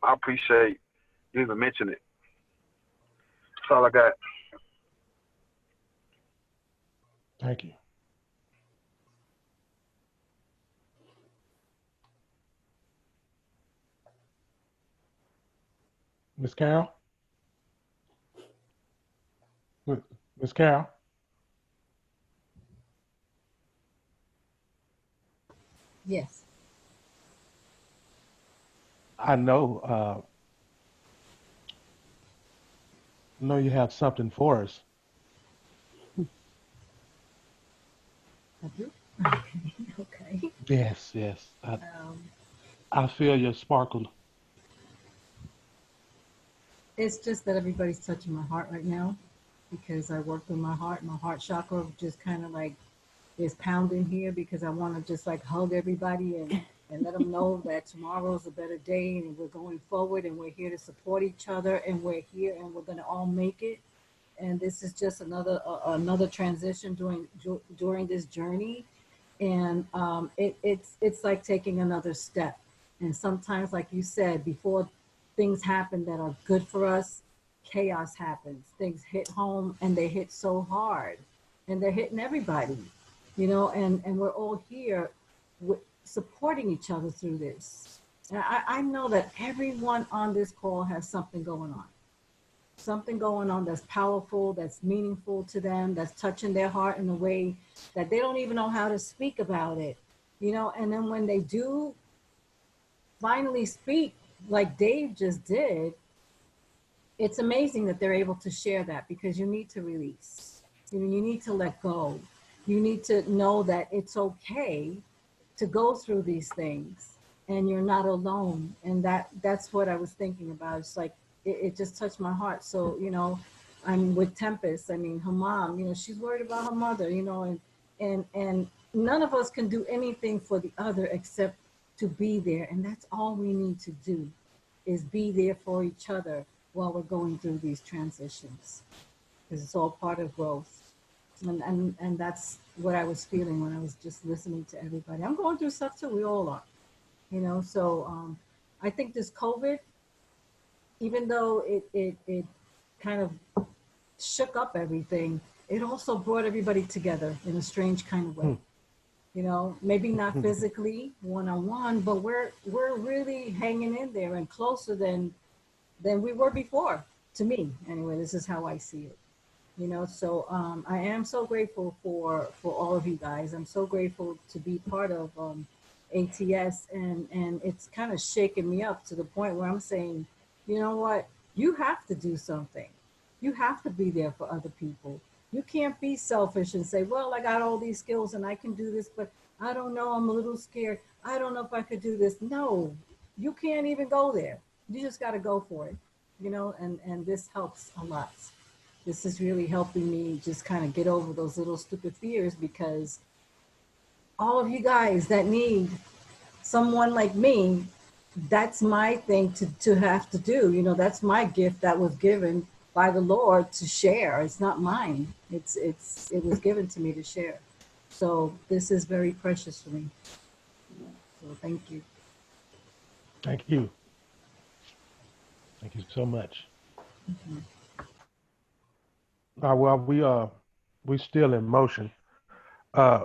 I appreciate you even mentioning it. That's all I got. Thank you. Miss Carol? Miss Carol? Yes. I know you have something for us. I do? Okay. Yes. I feel your sparkle. It's just that everybody's touching my heart right now because I work with my heart. My heart chakra just kind of like is pounding here because I want to just like hug everybody and let them know that tomorrow's a better day and we're going forward and we're here to support each other and we're here and we're going to all make it. And this is just another transition during this journey. And it's like taking another step. And sometimes, like you said, before things happen that are good for us, chaos happens. Things hit home and they hit so hard and they're hitting everybody, you know, and we're all here supporting each other through this. And I know that everyone on this call has something going on that's powerful, that's meaningful to them, that's touching their heart in a way that they don't even know how to speak about it, you know. And then when they do finally speak, like Dave just did, it's amazing that they're able to share that because you need to release. You need to let go. You need to know that it's okay to go through these things and you're not alone. And that's what I was thinking about. It's like, it just touched my heart. So, you know, I'm with Tempest. I mean, her mom, you know, she's worried about her mother, you know, and none of us can do anything for the other except to be there. And that's all we need to do is be there for each other while we're going through these transitions. Because it's all part of growth. And that's what I was feeling when I was just listening to everybody. I'm going through stuff too. We all are, you know. So I think this COVID, even though it kind of shook up everything, it also brought everybody together in a strange kind of way. You know, maybe not physically one-on-one, but we're really hanging in there and closer than we were before. To me, anyway, this is how I see it. You know, so I am so grateful for all of you guys. I'm so grateful to be part of ATS, and it's kind of shaking me up to the point where I'm saying, you know what, you have to do something. You have to be there for other people. You can't be selfish and say, well, I got all these skills and I can do this, but I don't know, I'm a little scared. I don't know if I could do this. No, you can't even go there. You just got to go for it, you know, and this helps a lot. This is really helping me just kind of get over those little stupid fears, because all of you guys that need someone like me that's my thing to have to do. You know, that's my gift that was given by the Lord to share. It's not mine. It was given to me to share. So this is very precious for me. So thank you. Thank you. Thank you so much. Mhm. Well, we still in motion. Uh,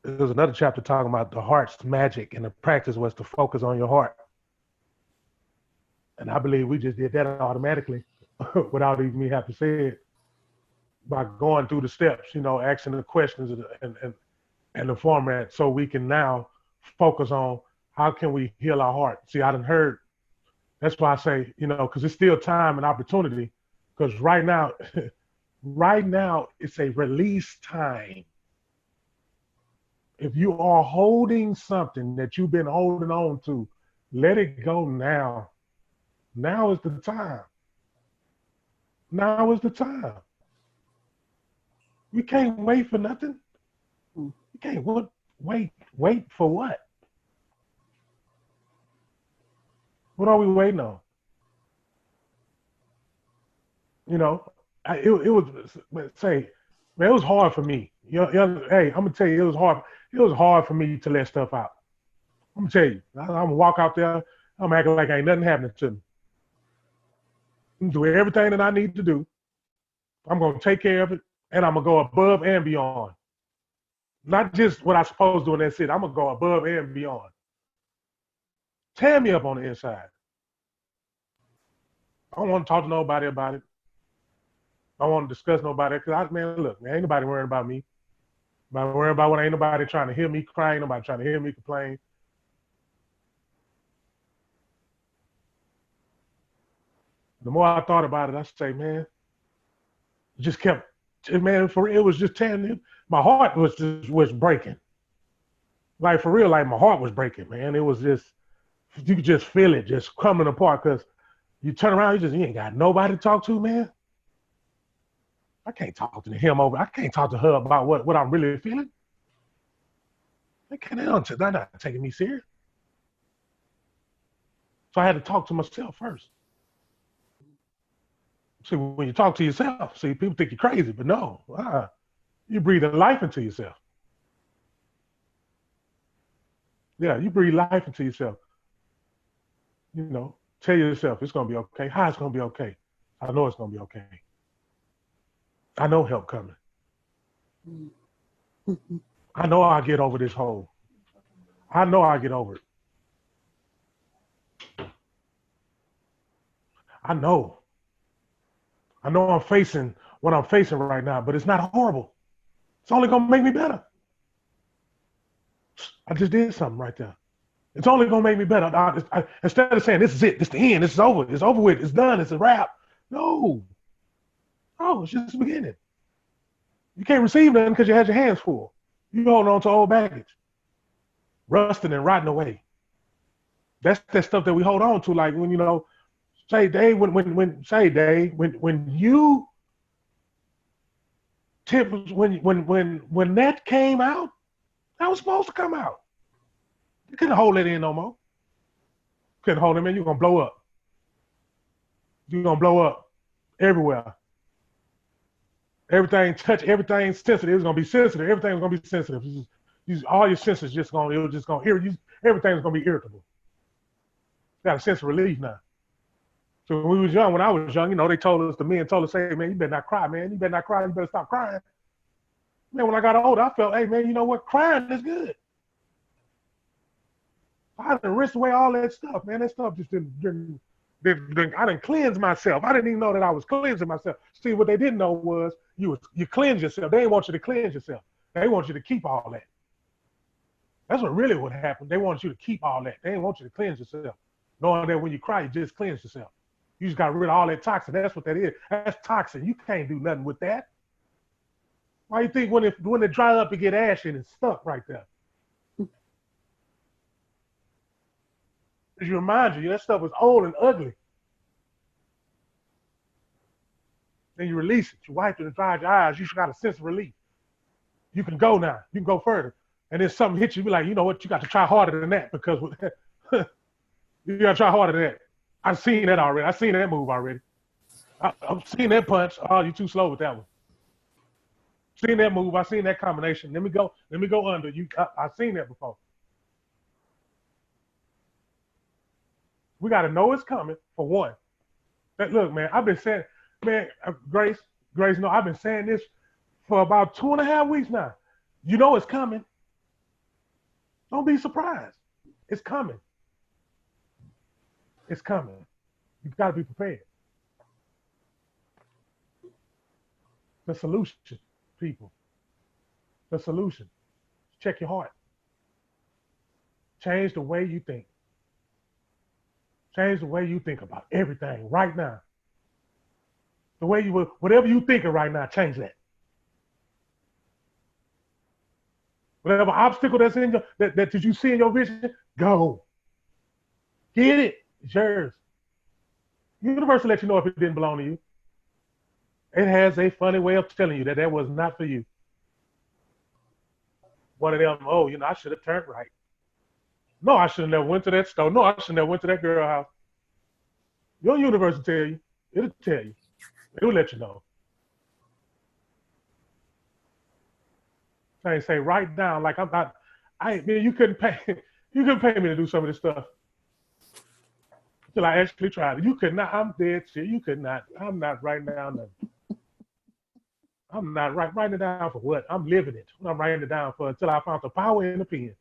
there's another chapter talking about the heart's magic, and the practice was to focus on your heart. And I believe we just did that automatically, without even me have to say it, by going through the steps. Asking the questions and the format, so we can now focus on how can we heal our heart. See, I done heard. That's why I say, because it's still time and opportunity. Because right now, right now, it's a release time. If you are holding something that you've been holding on to, let it go now. Now is the time. Now is the time. We can't wait for nothing. We can't wait for what? What are we waiting on? It was say, man, it was hard for me. Hey, I'm gonna tell you, it was hard. It was hard for me to let stuff out. I'm gonna tell you, I'm gonna walk out there. I'm acting like ain't nothing happening to me. I'm gonna do everything that I need to do. I'm gonna take care of it, and I'm gonna go above and beyond. Not just what I'm supposed to do, and that's it. I'm gonna go above and beyond. Tear me up on the inside. I don't want to talk to nobody about it. I don't want to discuss nobody because man, look, man, ain't nobody worrying about me. Nobody worrying about what ain't nobody trying to hear me cry, ain't nobody trying to hear me complain. The more I thought about it, I say, man, it just kept, man, it was just tearing. My heart was breaking. Like for real, like my heart was breaking, man. It was just, you could just feel it just coming apart because you turn around, you ain't got nobody to talk to, man. I can't talk to him over. I can't talk to her about what I'm really feeling. They're not taking me serious. So I had to talk to myself first. See, when you talk to yourself, see, people think you're crazy, but no, you're breathing life into yourself. Yeah, you breathe life into yourself. Tell yourself it's gonna be okay. How it's gonna be okay? I know it's gonna be okay. I know help coming. I know I'll get over this hole. I know I'll get over it. I know. I know I'm facing what I'm facing right now, but it's not horrible. It's only gonna make me better. I just did something right there. It's only gonna make me better. Instead of saying this is it, this is the end, this is over, it's over with, it's done, it's a wrap. No, it's just the beginning. You can't receive nothing because you had your hands full. You hold on to old baggage, rusting and rotting away. That's that stuff that we hold on to. Like when say Dave, when you tip when that came out, that was supposed to come out. You couldn't hold it in no more. Couldn't hold it in. You're gonna blow up. You're gonna blow up everywhere. Everything everything sensitive. It's gonna be sensitive. Everything's gonna be sensitive. All your senses it was just gonna hear you. Everything's gonna be irritable. Got a sense of relief now. So when I was young, they told us, the men told us, hey man, you better not cry, man. You better not cry. You better stop crying. Man, when I got older, I felt, hey man, you know what? Crying is good. I done rinsed away all that stuff, man. That stuff just didn't I didn't cleanse myself. I didn't even know that I was cleansing myself. See, what they didn't know was you cleanse yourself. They didn't want you to cleanse yourself. They want you to keep all that. That's what happened. They want you to keep all that. They didn't want you to cleanse yourself. Knowing that when you cry, you just cleanse yourself. You just got rid of all that toxin. That's what that is. That's toxin. You can't do nothing with that. Why you think when it dry up, it get ashy and it's stuck right there? Because you remind you that stuff was old and ugly. Then you release it. You wipe it and dry your eyes. You got a sense of relief. You can go now. You can go further. And then something hits you, be like, you know what? You got to try harder than that because You gotta try harder than that. I've seen that already. I've seen that move already. I've seen that punch. Oh, you're too slow with that one. Seen that move. I've seen that combination. Let me go under. I've seen that before. We got to know it's coming, for one. Look, man, I've been saying, man, Grace, no, I've been saying this for about 2.5 weeks now. You know it's coming. Don't be surprised. It's coming. It's coming. You've got to be prepared. The solution, people. The solution. Check your heart. Change the way you think. Change the way you think about everything right now. The way you, whatever you thinking right now, change that. Whatever obstacle that's in your, that you see in your vision, go. Get it. It's yours. Universe will let you know if it didn't belong to you. It has a funny way of telling you that was not for you. One of them, oh, I should have turned right. No, I should have never went to that store. No, I should have never went to that girl house. Your universe will tell you. It'll tell you. It'll let you know. I say right now, like you couldn't pay me to do some of this stuff. Until I actually tried it. You could not, I'm dead shit. You could not. I'm not writing down nothing. I'm not writing it down for what? I'm living it. I'm writing it down for until I found the power in the pen.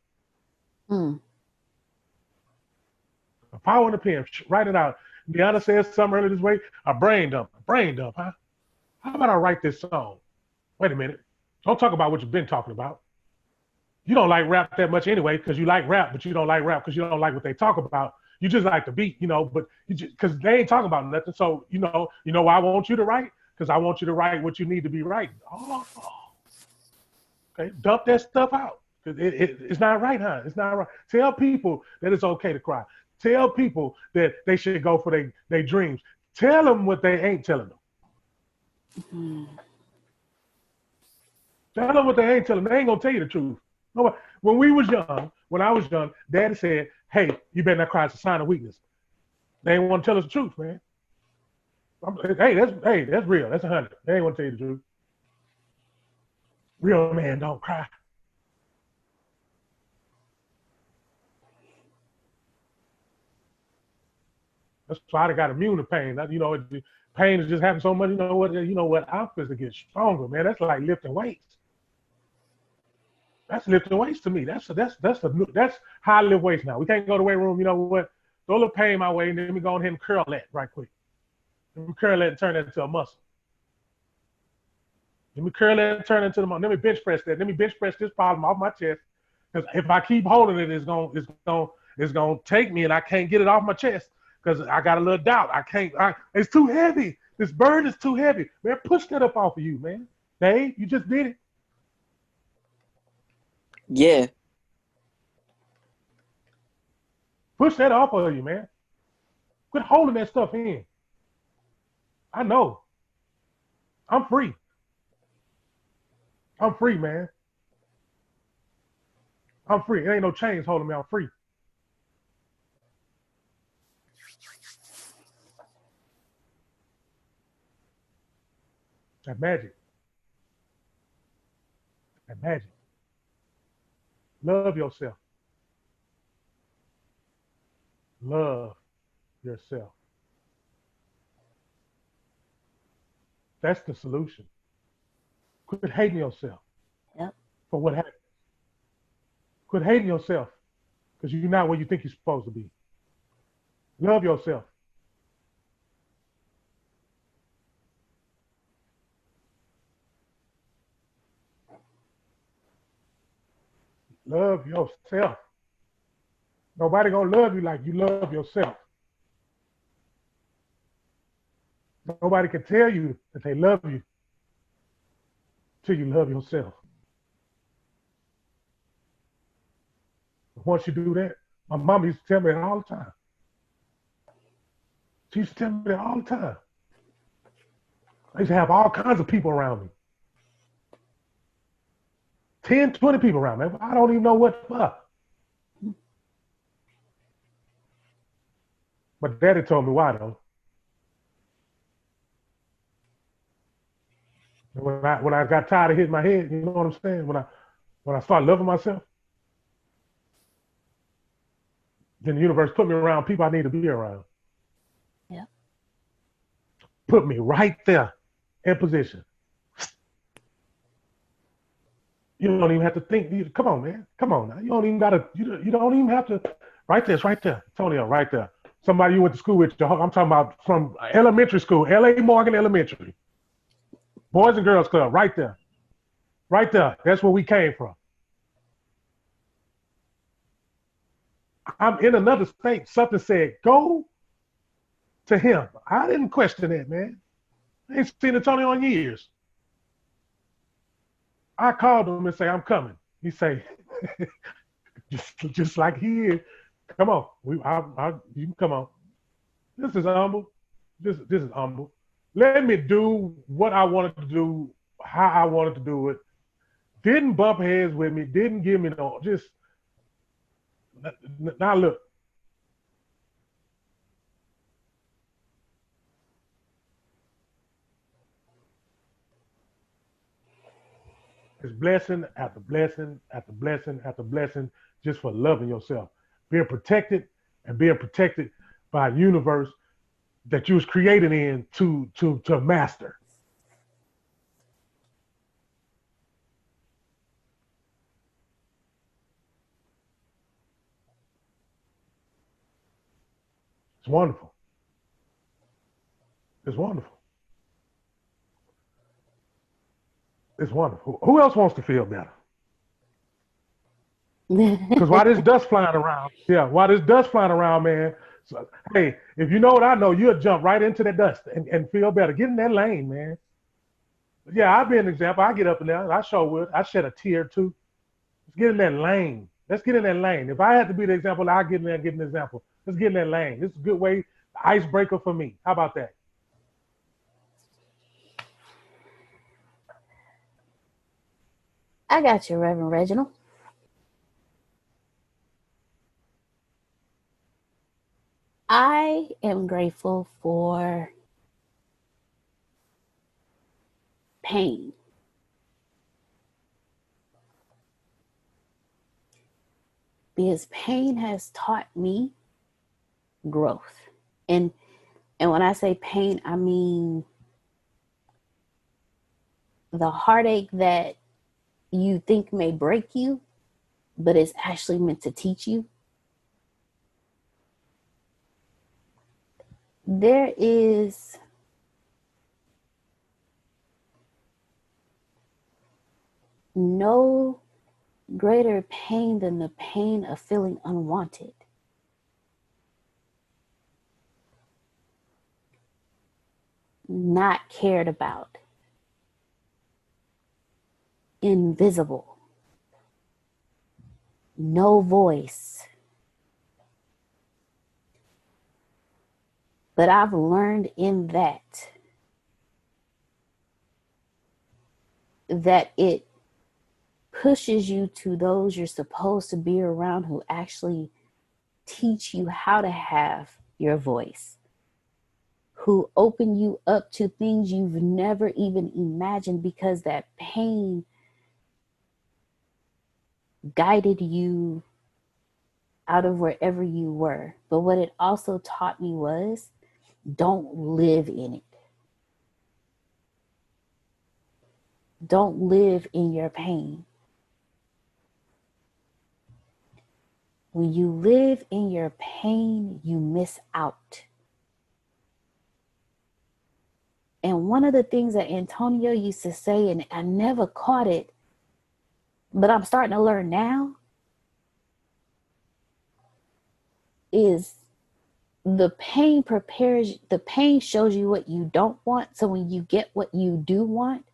The power in the pen. Write it out. Deanna said something earlier this week. A brain dump, huh? How about I write this song? Wait a minute. Don't talk about what you've been talking about. You don't like rap that much anyway because you like rap, but you don't like rap because you don't like what they talk about. You just like the beat, but because they ain't talking about nothing. So, you know why I want you to write? Because I want you to write what you need to be writing. Oh. Okay, dump that stuff out. Because it's not right, huh? It's not right. Tell people that it's okay to cry. Tell people that they should go for their dreams. Tell them what they ain't telling them. Tell them what they ain't telling them. They ain't gonna tell you the truth. No, when I was young, Daddy said, "Hey, you better not cry. It's a sign of weakness." They ain't want to tell us the truth, man. Hey, that's real. That's 100. They ain't want to tell you the truth. Real man don't cry. That's why I got immune to pain. Pain is just happening so much. You know what? I'm supposed to get stronger, man. That's like lifting weights. That's lifting weights to me. That's how I lift weights now. We can't go to the weight room. You know what? Throw a little pain my way, and then let me go ahead and curl that right quick. Let me curl that and turn that into a muscle. Let me curl that and turn it into the muscle. Let me bench press that. Let me bench press this problem off my chest. Because if I keep holding it, it's gonna take me, and I can't get it off my chest because I got a little doubt. It's too heavy. This burden is too heavy. Man, push that up off of you, man. Dave, you just did it. Yeah. Push that off of you, man. Quit holding that stuff in. I know. I'm free. I'm free, man. I'm free. It ain't no chains holding me. I'm free. That magic. That magic. Love yourself. Love yourself. That's the solution. Quit hating yourself. Yep. For what happened. Quit hating yourself because you're not where you think you're supposed to be. Love yourself. Love yourself. Nobody gonna love you like you love yourself. Nobody can tell you that they love you till you love yourself. Once you do that, my mom used to tell me that all the time. She used to tell me that all the time. I used to have all kinds of people around me. 10, 20 people around me. I don't even know what for. But daddy told me why though. And when I got tired of hitting my head, you know what I'm saying? When I started loving myself, then the universe put me around people I need to be around. Yeah. Put me right there in position. You don't even have to think. Come on, man. Come on now. You don't even gotta. You don't even have to. Right there. It's right there. Antonio, right there. Somebody you went to school with. I'm talking about from elementary school, L.A. Morgan Elementary, Boys and Girls Club. Right there. Right there. That's where we came from. I'm in another state. Something said, go to him. I didn't question that, man. I ain't seen Antonio in years. I called him and say, I'm coming. He say, just like he is. Come on. You can come on. This is humble. This is humble. Let me do what I wanted to do, how I wanted to do it. Didn't bump heads with me. Didn't give me no, just, now look. It's blessing after blessing after blessing after blessing just for loving yourself. Being protected and being protected by a universe that you was created in to master. It's wonderful. It's wonderful. It's wonderful. Who else wants to feel better? Because while this dust flying around, man, so, hey, if you know what I know, you'll jump right into that dust and feel better. Get in that lane, man. Yeah, I'll be an example. I get up in there. I sure would. I shed a tear too. Let's get in that lane. Let's get in that lane. If I had to be the example, I'll get in there and get an example. Let's get in that lane. This is a good way, icebreaker for me. How about that? I got you, Reverend Reginald. I am grateful for pain. Because pain has taught me growth. And when I say pain, I mean the heartache that you think may break you, but it's actually meant to teach you. There is no greater pain than the pain of feeling unwanted. Not cared about. Invisible. No voice. But I've learned in that it pushes you to those you're supposed to be around who actually teach you how to have your voice, who open you up to things you've never even imagined, because that pain guided you out of wherever you were. But what it also taught me was, don't live in it. Don't live in your pain. When you live in your pain, you miss out. And one of the things that Antonio used to say, and I never caught it, but I'm starting to learn now, is the pain shows you what you don't want. So when you get what you do want,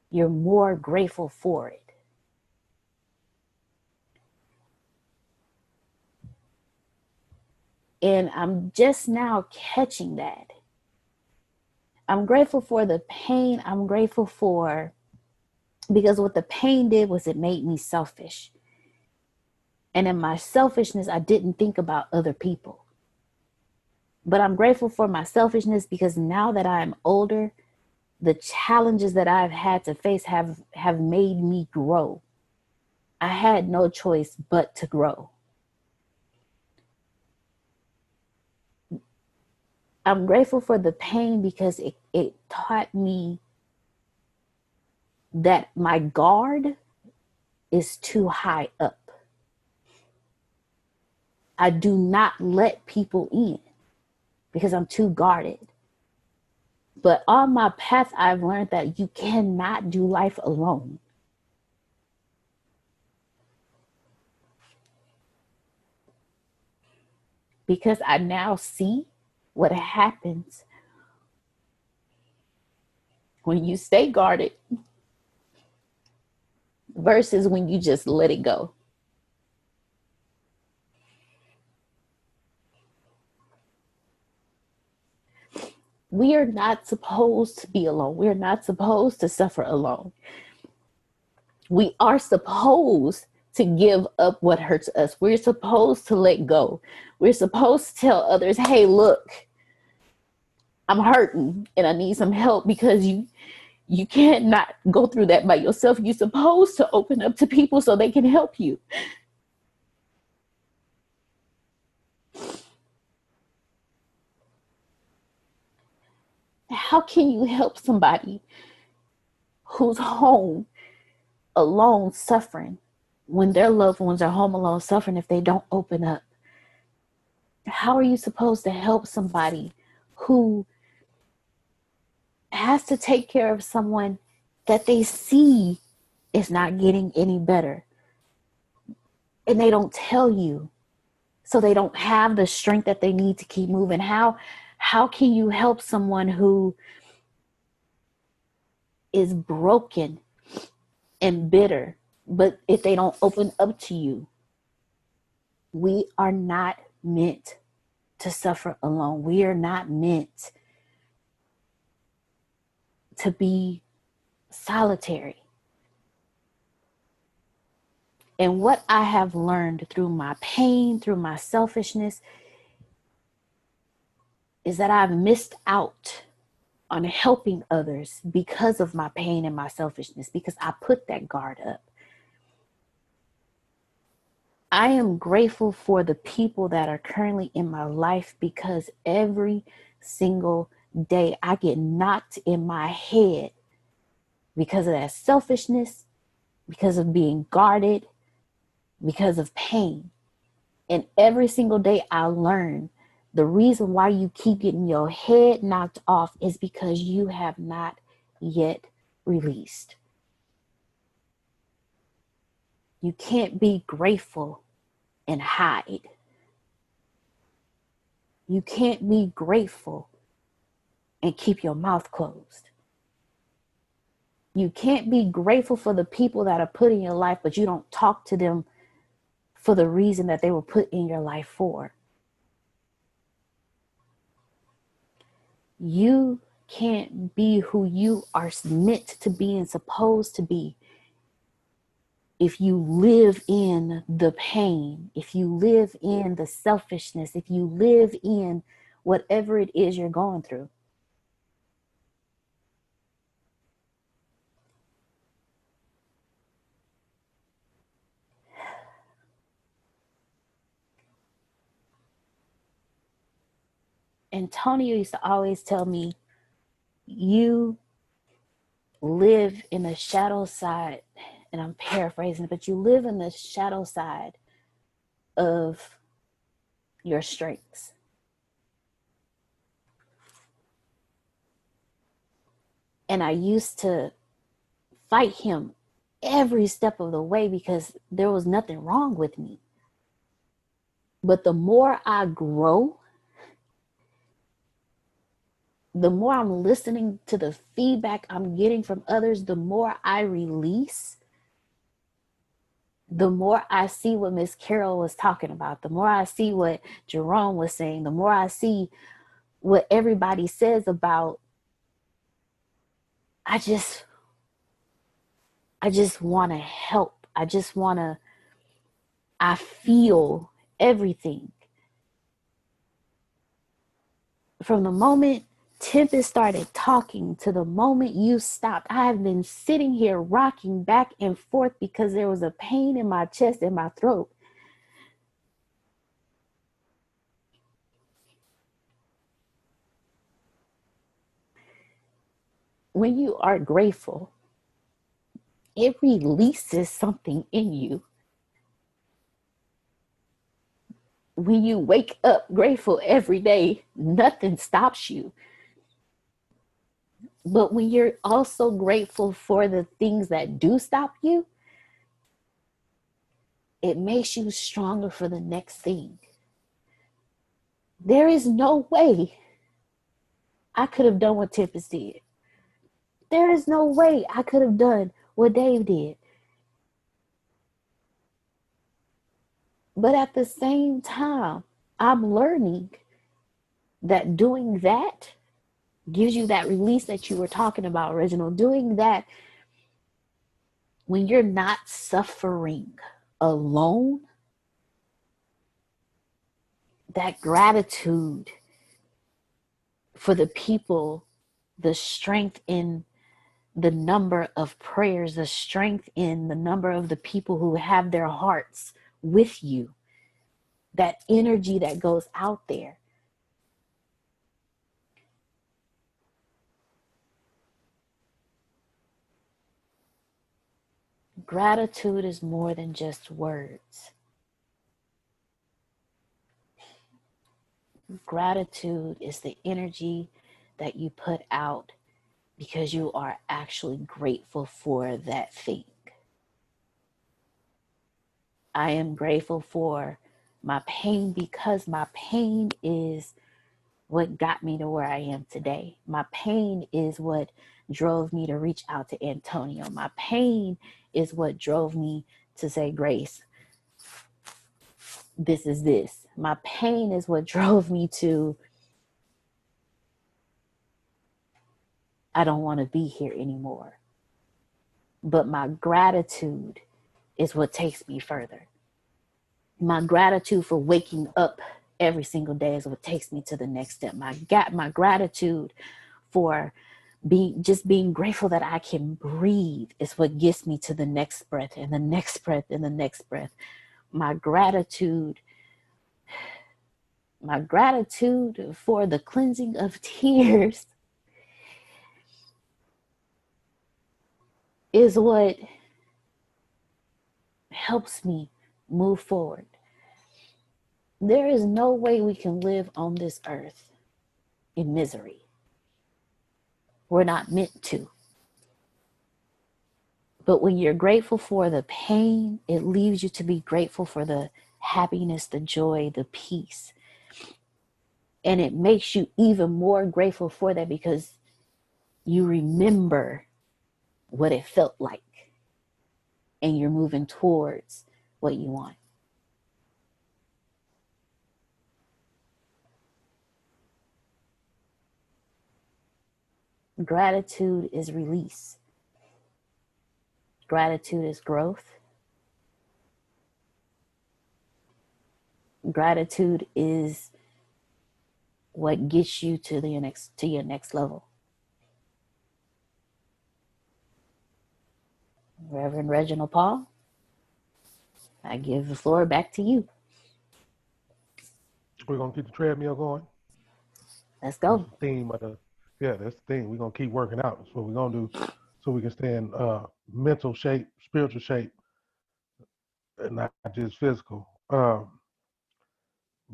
you're more grateful for it. And I'm just now catching that. I'm grateful for the pain. I'm grateful because what the pain did was it made me selfish. And in my selfishness, I didn't think about other people. But I'm grateful for my selfishness because now that I'm older, the challenges that I've had to face have made me grow. I had no choice but to grow. I'm grateful for the pain because it taught me that my guard is too high up. I do not let people in because I'm too guarded. But on my path, I've learned that you cannot do life alone. Because I now see what happens when you stay guarded versus when you just let it go. We are not supposed to be alone. We're not supposed to suffer alone. We are supposed to give up what hurts us. We're supposed to let go. We're supposed to tell others, hey, look, I'm hurting and I need some help, because you can't not go through that by yourself. You're supposed to open up to people so they can help you. How can you help somebody who's home alone suffering when their loved ones are home alone suffering if they don't open up? How are you supposed to help somebody who has to take care of someone that they see is not getting any better and they don't tell you, so they don't have the strength that they need to keep moving? How can you help someone who is broken and bitter, but if they don't open up to you? We are not meant to suffer alone. We are not meant to be solitary. And what I have learned through my pain, through my selfishness, is that I've missed out on helping others because of my pain and my selfishness, because I put that guard up. I am grateful for the people that are currently in my life, because every single day I get knocked in my head because of that selfishness, because of being guarded, because of pain. And every single day I learn the reason why you keep getting your head knocked off is because you have not yet released. You can't be grateful and hide. You can't be grateful and keep your mouth closed. You can't be grateful for the people that are put in your life, but you don't talk to them for the reason that they were put in your life for. You can't be who you are meant to be and supposed to be if you live in the pain, if you live in the selfishness, if you live in whatever it is you're going through. Antonio used to always tell me, you live in the shadow side, and I'm paraphrasing, but you live in the shadow side of your strengths. And I used to fight him every step of the way because there was nothing wrong with me. But the more I grow, the more I'm listening to the feedback I'm getting from others, the more I release, the more I see what Miss Carol was talking about, the more I see what Jerome was saying, the more I see what everybody says about, I just want to help. I feel everything. From the moment Tempest started talking to the moment you stopped, I have been sitting here rocking back and forth because there was a pain in my chest and my throat. When you are grateful, it releases something in you. When you wake up grateful every day, nothing stops you. But when you're also grateful for the things that do stop you, it makes you stronger for the next thing. There is no way I could have done what Tempest did. There is no way I could have done what Dave did. But at the same time, I'm learning that doing that gives you that release that you were talking about, Reginald. Doing that when you're not suffering alone, that gratitude for the people, the strength in the number of prayers, the strength in the number of the people who have their hearts with you, that energy that goes out there. Gratitude is more than just words. Gratitude is the energy that you put out because you are actually grateful for that thing. I am grateful for my pain because my pain is what got me to where I am today. My pain is what drove me to reach out to Antonio. My pain is what drove me to say, Grace, this is this. My pain is what drove me to, I don't want to be here anymore. But my gratitude is what takes me further. My gratitude for waking up every single day is what takes me to the next step. My gratitude for being grateful that I can breathe is what gets me to the next breath and the next breath and the next breath. My gratitude for the cleansing of tears is what helps me move forward. There is no way we can live on this earth in misery. We're not meant to. But when you're grateful for the pain, it leaves you to be grateful for the happiness, the joy, the peace. And it makes you even more grateful for that because you remember what it felt like and you're moving towards what you want. Gratitude is release. Gratitude is growth. Gratitude is what gets you to your next level. Reverend Reginald Paul, I give the floor back to you. We're gonna keep the treadmill going. Let's go. That's the theme of that's the thing. We're gonna keep working out. That's what we're gonna do, so we can stay in mental shape, spiritual shape, and not just physical.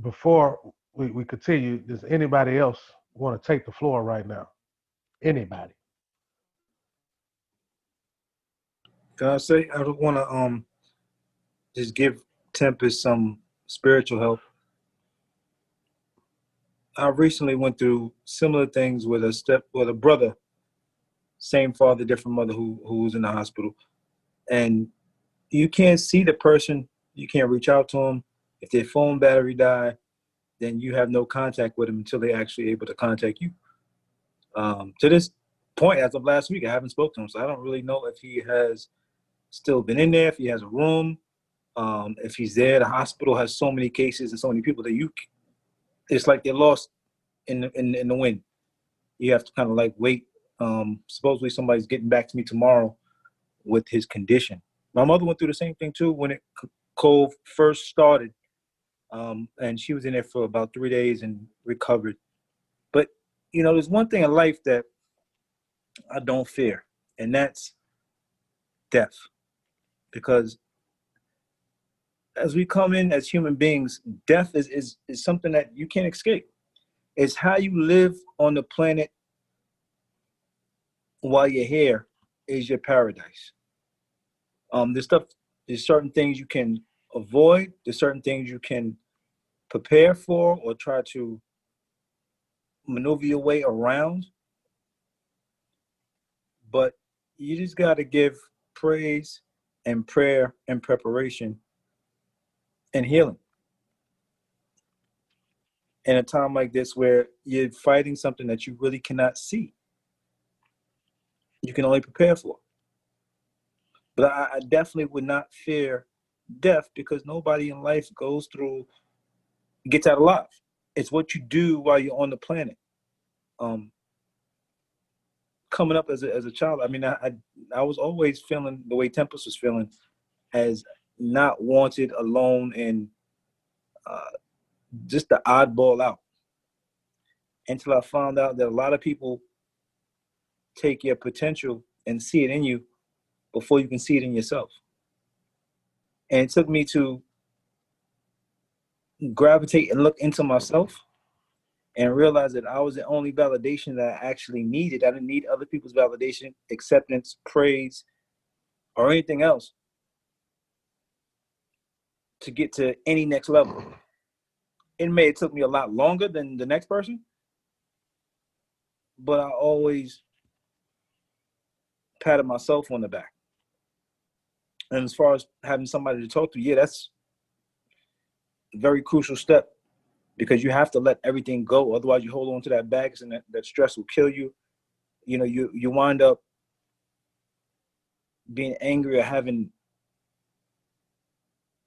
Before we continue, does anybody else want to take the floor right now? Anybody? Can I say I don't want to just give Tempest some spiritual help. I recently went through similar things with a brother, same father, different mother, who was in the hospital, and you can't see the person, you can't reach out to them. If their phone battery died, then you have no contact with them until they're actually able to contact you. To this point, as of last week, I haven't spoken to him, so I don't really know if he has still been in there, if he has a room, if he's there. The hospital has so many cases and so many people that it's like they're lost in the wind. You have to kind of like wait. Supposedly somebody's getting back to me tomorrow with his condition. My mother went through the same thing too when cold first started, and she was in there for about 3 days and recovered. But there's one thing in life that I don't fear, and that's death, because as we come in as human beings, death is something that you can't escape. It's how you live on the planet while you're here is your paradise. There's certain things you can avoid. There's certain things you can prepare for or try to maneuver your way around. But you just got to give praise and prayer and preparation and healing in a time like this where you're fighting something that you really cannot see. You can only prepare for. But I definitely would not fear death, because nobody in life gets out alive. It's what you do while you're on the planet. Coming up as a child, I mean, I was always feeling the way Tempest was feeling, as not wanted, alone, and just the oddball out. Until I found out that a lot of people take your potential and see it in you before you can see it in yourself. And it took me to gravitate and look into myself and realize that I was the only validation that I actually needed. I didn't need other people's validation, acceptance, praise, or anything else to get to any next level. It may have took me a lot longer than the next person, but I always patted myself on the back. And as far as having somebody to talk to, yeah, that's a very crucial step, because you have to let everything go. Otherwise, you hold on to that baggage, and that stress will kill you. You wind up being angry or having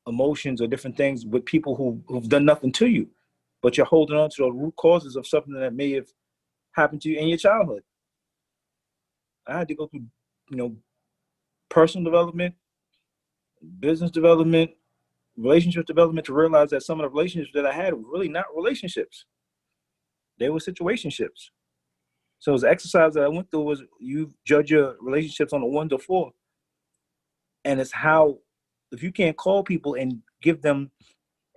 emotions or different things with people who've done nothing to you, but you're holding on to the root causes of something that may have happened to you in your childhood. I had to go through, personal development, business development, relationship development to realize that some of the relationships that I had were really not relationships. They were situationships. So the exercise that I went through was, you judge your relationships on a 1 to 4. And it's how, if you can't call people and give them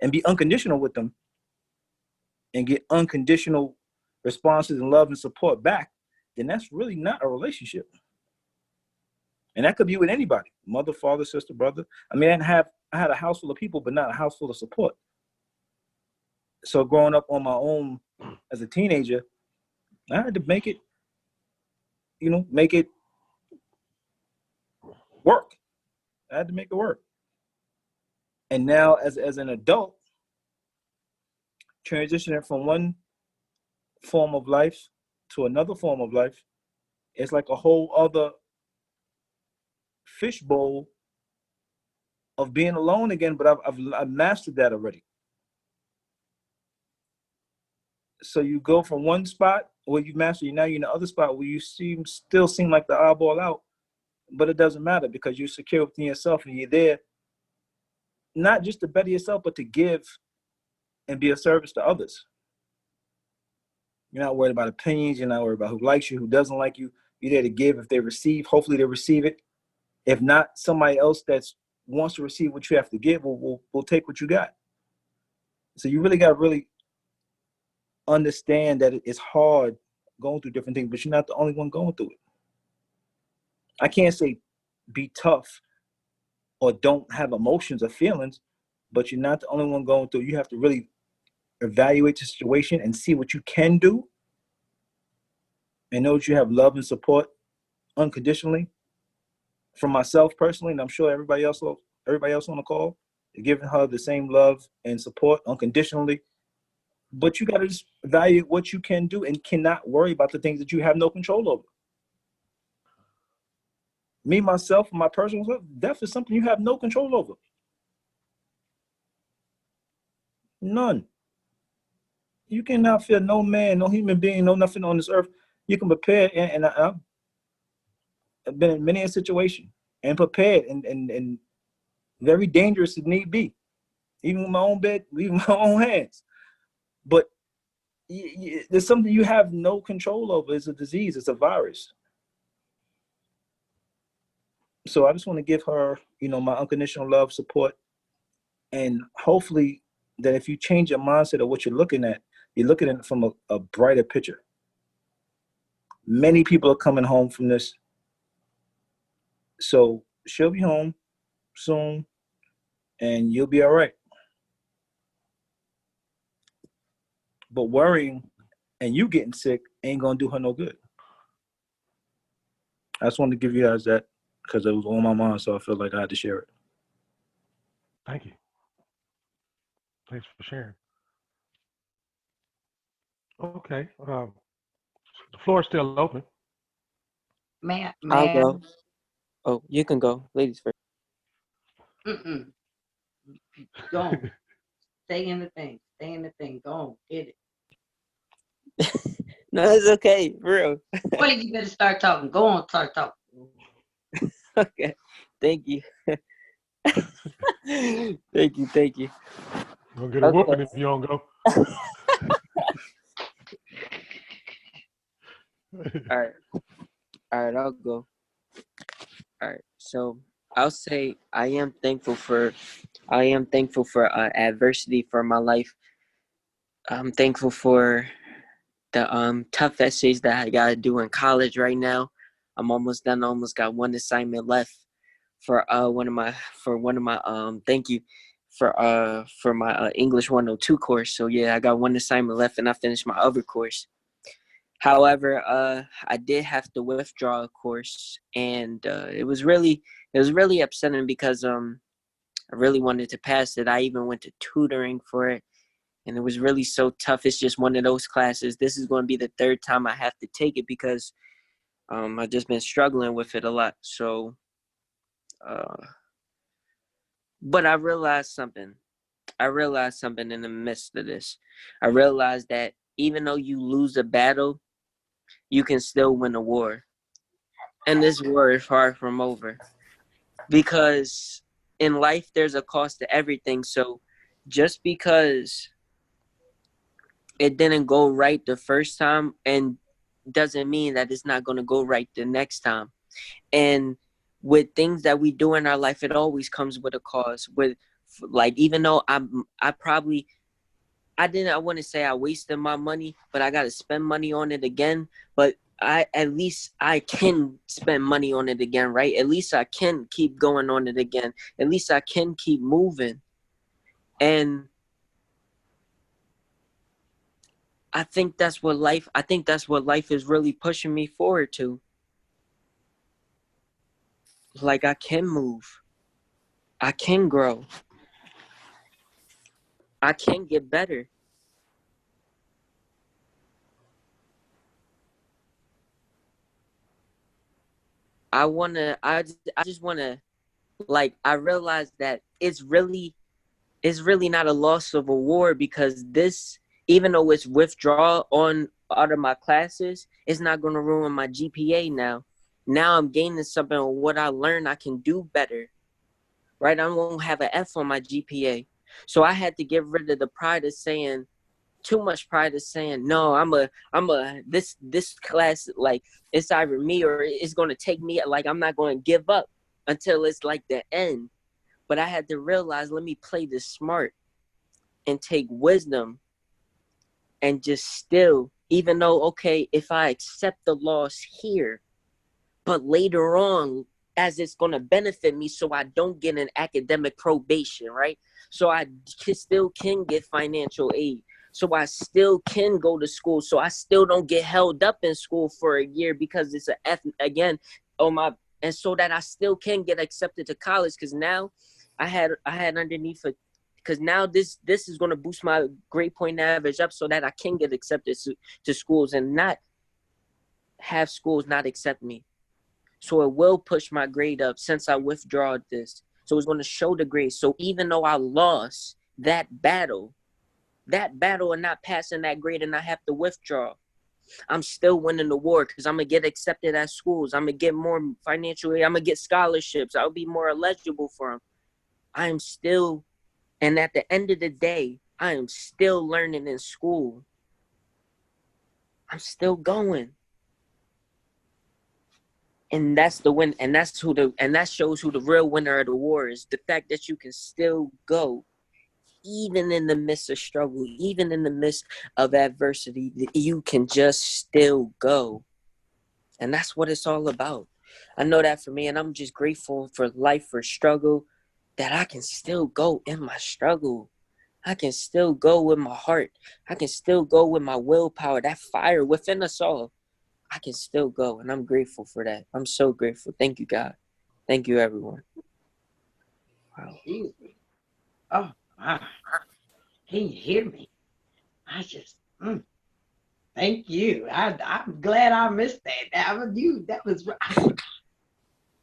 and be unconditional with them and get unconditional responses and love and support back, then that's really not a relationship. And that could be with anybody, mother, father, sister, brother. I mean, I had a house full of people, but not a house full of support. So growing up on my own as a teenager, I had to make it work. I had to make it work. And now as an adult, transitioning from one form of life to another form of life, it's like a whole other fishbowl of being alone again, but I've mastered that already. So you go from one spot where you master, now you're in the other spot where you still seem like the oddball out, but it doesn't matter, because you're secure within yourself and you're there not just to better yourself, but to give and be of service to others. You're not worried about opinions. You're not worried about who likes you, who doesn't like you. You're there to give. If they receive, hopefully they receive it. If not, somebody else that wants to receive what you have to give will take what you got. So you really got to really understand that it's hard going through different things, but you're not the only one going through it. I can't say be tough or don't have emotions or feelings, but you're not the only one going through it. You have to really evaluate the situation and see what you can do, and know that you have love and support unconditionally from myself personally, and I'm sure everybody else on the call is giving her the same love and support unconditionally. But you got to just evaluate what you can do and cannot worry about the things that you have no control over. Me, myself, my personal life, death is something you have no control over. None. You cannot fear no man, no human being, no nothing on this earth. You can prepare, and I've been in many a situation and prepared, and very dangerous if need be, even with my own bed, even my own hands. But there's something you have no control over. It's a disease. It's a virus. So I just want to give her, my unconditional love, support, and hopefully that if you change your mindset of what you're looking at it from a brighter picture. Many people are coming home from this. So she'll be home soon, and you'll be all right. But worrying and you getting sick ain't gonna do her no good. I just wanted to give you guys that because it was on my mind, so I felt like I had to share it. Thank you. Thanks for sharing. Okay. The floor is still open. I'll go. Oh, you can go. Ladies first. Go on. Stay in the thing. Stay in the thing. Go on. Get it. No, it's okay. For real. Well, you better start talking. Go on. Start talking. Okay. Thank you. Thank you. You'll get a whooping if you don't go. All right, I'll go. All right, so I'll say I am thankful for adversity for my life. I'm thankful for the tough essays that I gotta do in college right now. I'm almost done. I almost got one assignment left for one of my thank you for my English 102 course. So yeah, I got one assignment left and I finished my other course. However, I did have to withdraw a course, and it was really upsetting because I really wanted to pass it. I even went to tutoring for it, and it was really so tough. It's just one of those classes. This is going to be the third time I have to take it because I've just been struggling with it a lot. So, but I realized something. In the midst of this. I realized that even though you lose a battle, you can still win a war. And this war is far from over. Because in life, there's a cost to everything. So just because it didn't go right the first time and doesn't mean that it's not going to go right the next time. And with things that we do in our life, it always comes with a cost. With like, even though I want to say I wasted my money, but I got to spend money on it again. But at least I can spend money on it again, right? At least I can keep going on it again. At least I can keep moving. And I think that's what life is really pushing me forward to. Like, I can move. I can grow. I can get better. I just wanna, like, I realize that it's really not a loss of a war, because this, even though it's withdrawal out of my classes, it's not gonna ruin my GPA now. Now I'm gaining something on what I learned I can do better. Right? I won't have an F on my GPA. So I had to get rid of the pride of saying, too much pride of saying, no, this class, like, it's either me or it's going to take me, like, I'm not going to give up until it's like the end. But I had to realize, let me play this smart and take wisdom and just still, even though, okay, if I accept the loss here, but later on, as it's going to benefit me, so I don't get an academic probation, right? So I still can get financial aid. So I still can go to school. So I still don't get held up in school for a year because it's an F again. And so that I still can get accepted to college, because now I had underneath it, because now this is going to boost my grade point average up so that I can get accepted to schools and not have schools not accept me. So it will push my grade up since I withdraw this. So it's going to show the grade. So even though I lost that battle, that battle and not passing that grade and I have to withdraw, I'm still winning the war because I'm going to get accepted at schools. I'm going to get more financial aid. I'm going to get scholarships. I'll be more eligible for them. I am still, and at the end of the day, I am still learning in school. I'm still going. And that's the win, and that shows who the real winner of the war is. The fact that you can still go, even in the midst of struggle, even in the midst of adversity, you can just still go. And that's what it's all about. I know that for me, and I'm just grateful for life, for struggle, that I can still go in my struggle. I can still go with my heart. I can still go with my willpower, that fire within us all. I can still go, and I'm grateful for that. I'm so grateful. Thank you, God. Thank you, everyone. Wow. Oh, wow. Can you hear me? I just, thank you. I'm glad I missed that. That was,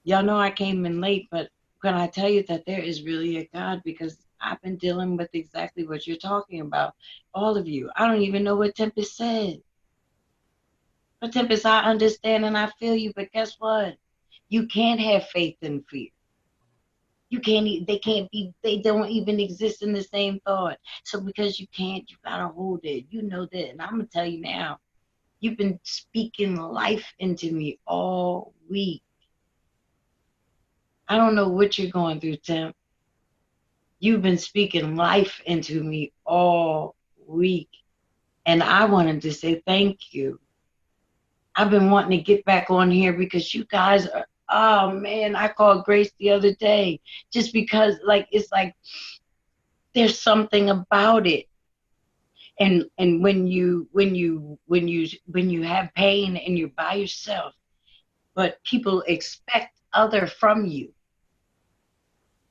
y'all know I came in late, but can I tell you that there is really a God? Because I've been dealing with exactly what you're talking about. All of you. I don't even know what Tempest said. But Tempest, I understand and I feel you, but guess what? You can't have faith and fear. You can't, they don't even exist in the same thought. So because you can't, you gotta hold it. You know that. And I'm gonna tell you now, you've been speaking life into me all week. I don't know what you're going through, Tim. You've been speaking life into me all week. And I wanted to say thank you. I've been wanting to get back on here because you guys are, oh man, I called Grace the other day just because it's like there's something about it. And when you have pain and you're by yourself, but people expect other from you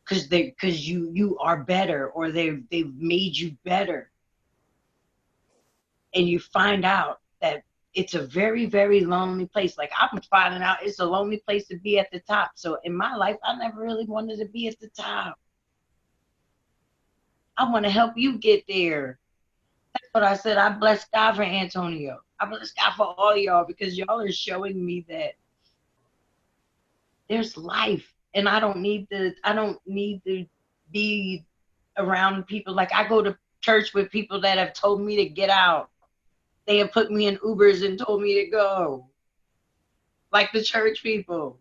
because you are better, or they've made you better, and you find out that it's a very, very lonely place. Like I'm finding out it's a lonely place to be at the top. So in my life, I never really wanted to be at the top. I want to help you get there. That's what I said. I bless God for Antonio. I bless God for all y'all because y'all are showing me that there's life, and I don't need to be around people. Like I go to church with people that have told me to get out. They have put me in Ubers and told me to go. Like the church people,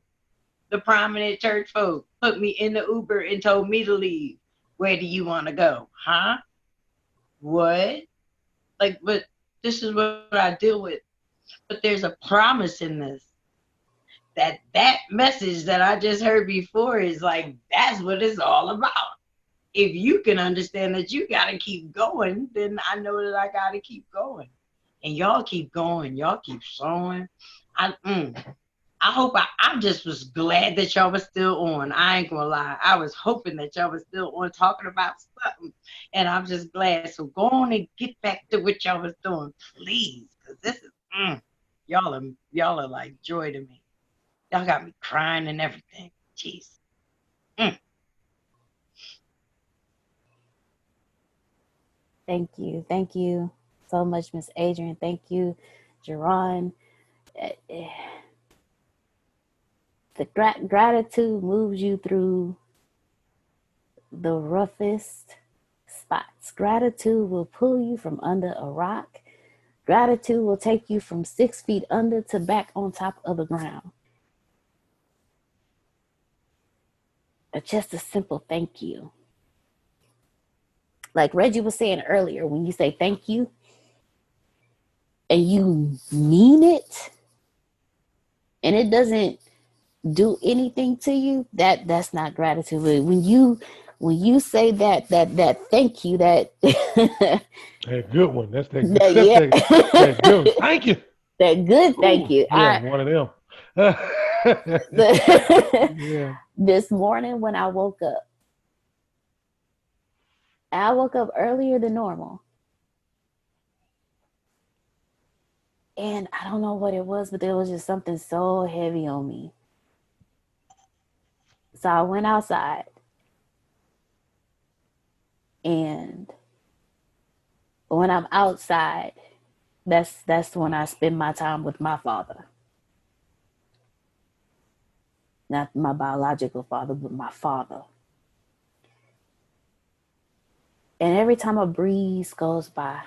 the prominent church folk put me in the Uber and told me to leave. Where do you want to go? Huh? What? But this is what I deal with. But there's a promise in this. That message that I just heard before is like, that's what it's all about. If you can understand that you got to keep going, then I know that I got to keep going. And y'all keep going. Y'all keep sowing. I hope I just was glad that y'all was still on. I ain't gonna lie. I was hoping that y'all was still on talking about something. And I'm just glad. So go on and get back to what y'all was doing, please. Because this is, y'all are like joy to me. Y'all got me crying and everything. Jeez. Thank you. Thank you so much, Miss Adrian. Thank you, Jerron. The gratitude moves you through the roughest spots. Gratitude will pull you from under a rock. Gratitude will take you from 6 feet under to back on top of the ground. Just a simple thank you. Like Reggie was saying earlier, when you say thank you and you mean it, and it doesn't do anything to you, that's not gratitude. But when you say that thank you, that good one. That's that good. that, yeah. that good one. Thank you. That good thank you. Yeah, one of them. Yeah. This morning when I woke up earlier than normal. And I don't know what it was, but there was just something so heavy on me. So I went outside and When I'm outside, that's when I spend my time with my father. Not my biological father, but my father. And every time a breeze goes by,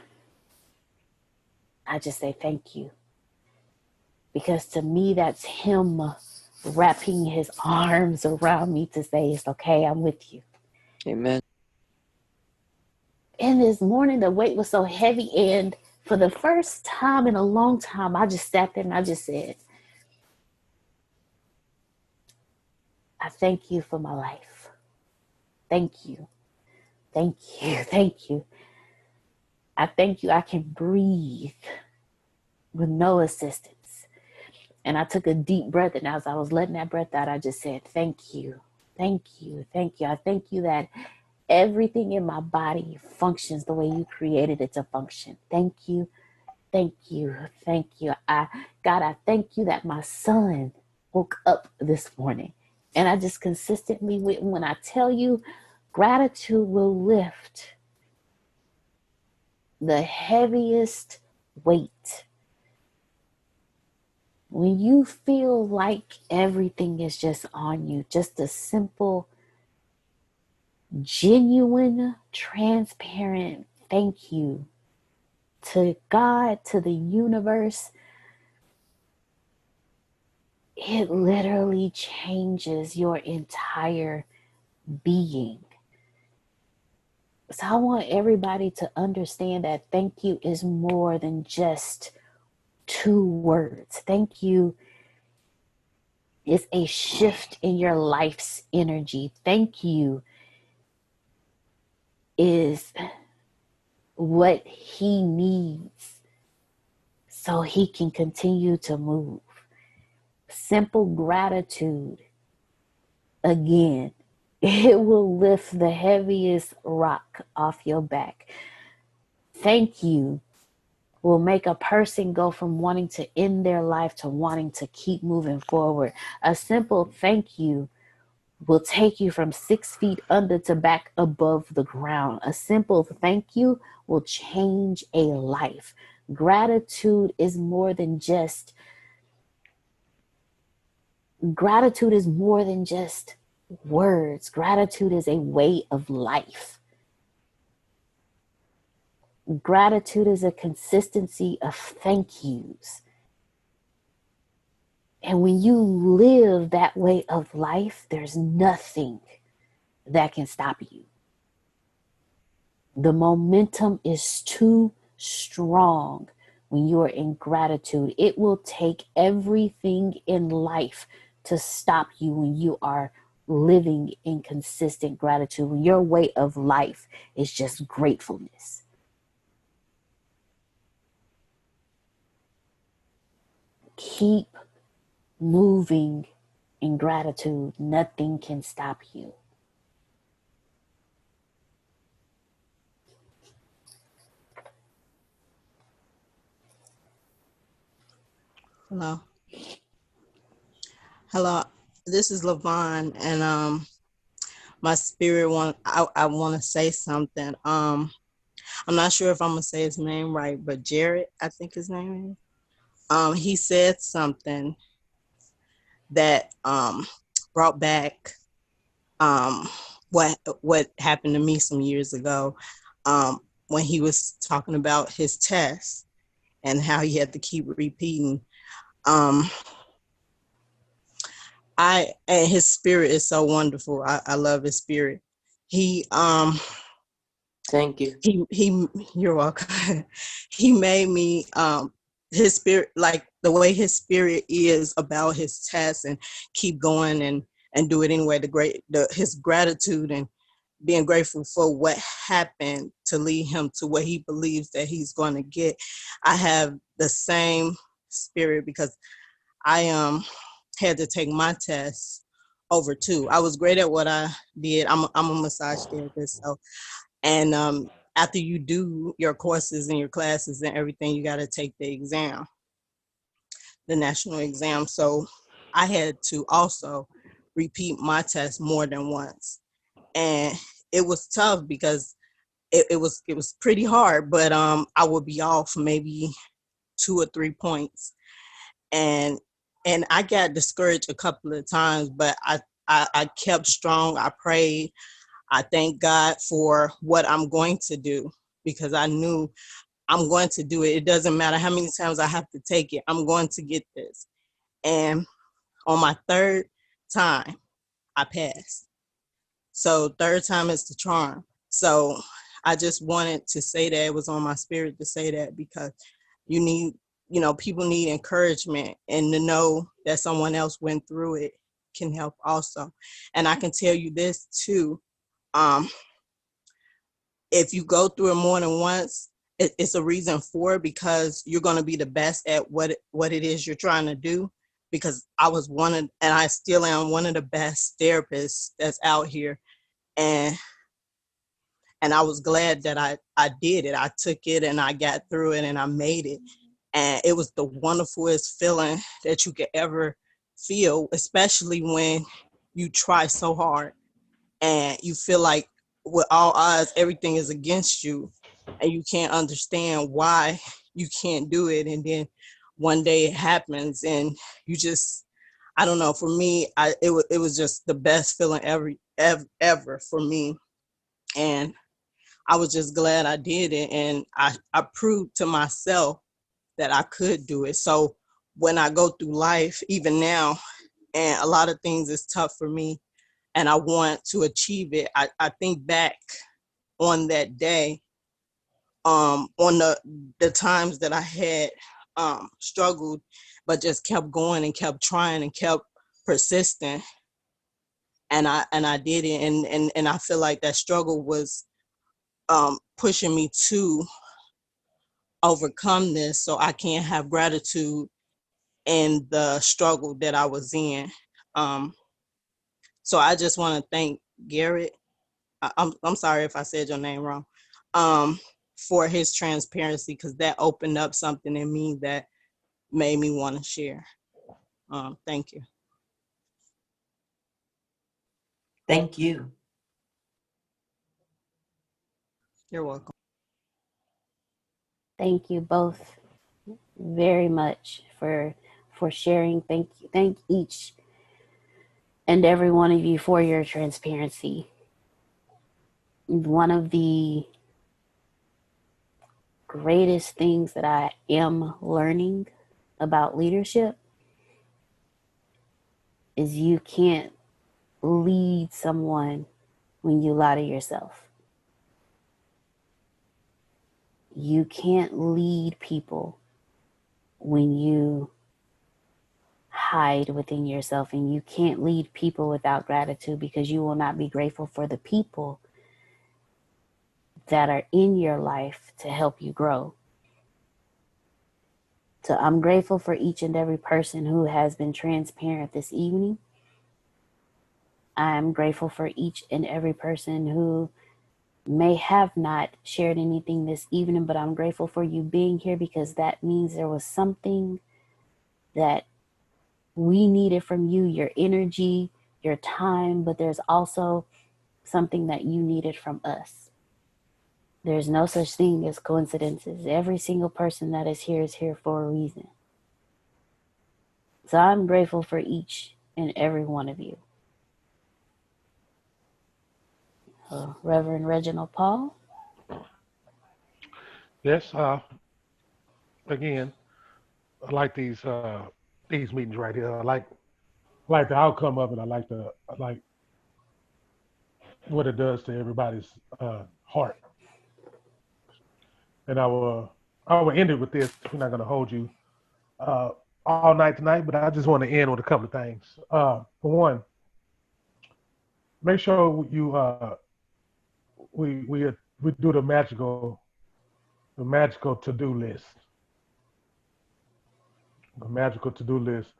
I just say thank you. Because to me, that's him wrapping his arms around me to say, it's okay, I'm with you. Amen. And this morning, the weight was so heavy. And for the first time in a long time, I just sat there and I just said, I thank you for my life. Thank you. Thank you. Thank you. I thank you. I can breathe with no assistance. And I took a deep breath. And as I was letting that breath out, I just said, thank you. Thank you. Thank you. I thank you that everything in my body functions the way you created it to function. Thank you. Thank you. Thank you. God, I thank you that my son woke up this morning. And I just consistently, when I tell you, gratitude will lift the heaviest weight. When you feel like everything is just on you, just a simple, genuine, transparent thank you to God, to the universe, it literally changes your entire being. So I want everybody to understand that thank you is more than just 2 words. Thank you is a shift in your life's energy. Thank you is what he needs so he can continue to move. Simple gratitude, again, it will lift the heaviest rock off your back. Thank you will make a person go from wanting to end their life to wanting to keep moving forward. A simple thank you will take you from 6 feet under to back above the ground. A simple thank you will change a life. Gratitude is more than just words. Gratitude is a way of life. Gratitude is a consistency of thank yous. And when you live that way of life, there's nothing that can stop you. The momentum is too strong when you are in gratitude. It will take everything in life to stop you when you are living in consistent gratitude, when your way of life is just gratefulness. Keep moving in gratitude. Nothing can stop you. Hello. Hello. This is Lavon, and my spirit I want to say something. I'm not sure if I'm gonna say his name right, but Jared, I think his name is. He said something that brought back what happened to me some years ago, when he was talking about his test and how he had to keep repeating. And his spirit is so wonderful. I love his spirit. Thank you. You're welcome. He made me his spirit, like the way his spirit is about his test and keep going and do it anyway. His gratitude and being grateful for what happened to lead him to what he believes that he's going to get. I have the same spirit because I had to take my test over too. I was great at what I did. I'm a massage therapist, so and after you do your courses and your classes and everything, you got to take the exam, the national exam. So I had to also repeat my test more than once, and it was tough because it was pretty hard, but I would be off maybe 2 or 3 points, and I got discouraged a couple of times, but I kept strong. I prayed. I thank God for what I'm going to do, because I knew I'm going to do it. It doesn't matter how many times I have to take it. I'm going to get this. And on my third time, I passed. So third time is the charm. So I just wanted to say that. It was on my spirit to say that, because you need, people need encouragement, and to know that someone else went through it can help also. And I can tell you this too. If you go through it more than once, it's a reason for it, because you're going to be the best at what it is you're trying to do. Because I was and I still am one of the best therapists that's out here. And I was glad that I did it. I took it and I got through it and I made it. And it was the wonderfulest feeling that you could ever feel, especially when you try so hard and you feel like with all odds, everything is against you, and you can't understand why you can't do it. And then one day it happens, and you just, I don't know, for me, it was just the best feeling ever for me. And I was just glad I did it. And I proved to myself that I could do it. So when I go through life, even now, and a lot of things is tough for me, and I want to achieve it, I think back on that day, on the times that I had struggled, but just kept going and kept trying and kept persistent. And I did it. And I feel like that struggle was pushing me to overcome this, so I can have gratitude in the struggle that I was in. So I just want to thank Garrett. I'm sorry if I said your name wrong. For his transparency, because that opened up something in me that made me want to share. Thank you. Thank you. You're welcome. Thank you both very much for sharing. Thank each and every one of you for your transparency. One of the greatest things that I am learning about leadership is you can't lead someone when you lie to yourself. You can't lead people when you hide within yourself, and you can't lead people without gratitude, because you will not be grateful for the people that are in your life to help you grow. So I'm grateful for each and every person who has been transparent this evening. I'm grateful for each and every person who may have not shared anything this evening, but I'm grateful for you being here, because that means there was something that we needed from you, your energy, your time, but there's also something that you needed from us. There's no such thing as coincidences. Every single person that is here for a reason. So I'm grateful for each and every one of you. Reverend Reginald Paul. Yes. Again, I like these meetings right here. I like the outcome of it. I like what it does to everybody's heart. And I will end it with this. We're not going to hold you all night tonight, but I just want to end with a couple of things. For one, make sure you we do the magical to-do list. The magical to-do list.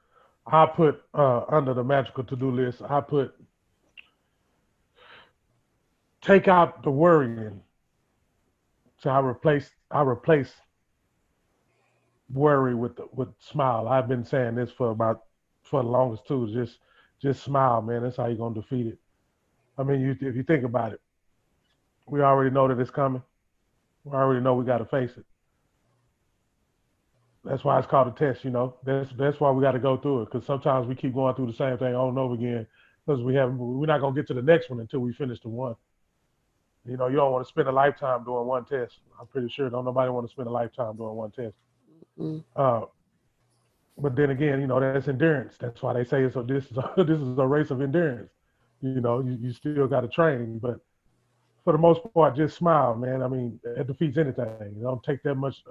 I put under the magical to-do list, I put take out the worrying. So I replace worry with smile. I've been saying this for the longest too. Just smile, man. That's how you're gonna defeat it. I mean, if you think about it, we already know that it's coming. We already know we got to face it. That's why it's called a test, you know. That's why we got to go through it, because sometimes we keep going through the same thing over and over again because we're not gonna get to the next one until we finish the one. You know, you don't want to spend a lifetime doing one test. I'm pretty sure don't nobody want to spend a lifetime doing one test. Mm. But then again, you know, that's endurance. That's why they say this is this is a race of endurance. You know, you still got to train, but for the most part, just smile, man. I mean, it defeats anything. It don't take that much.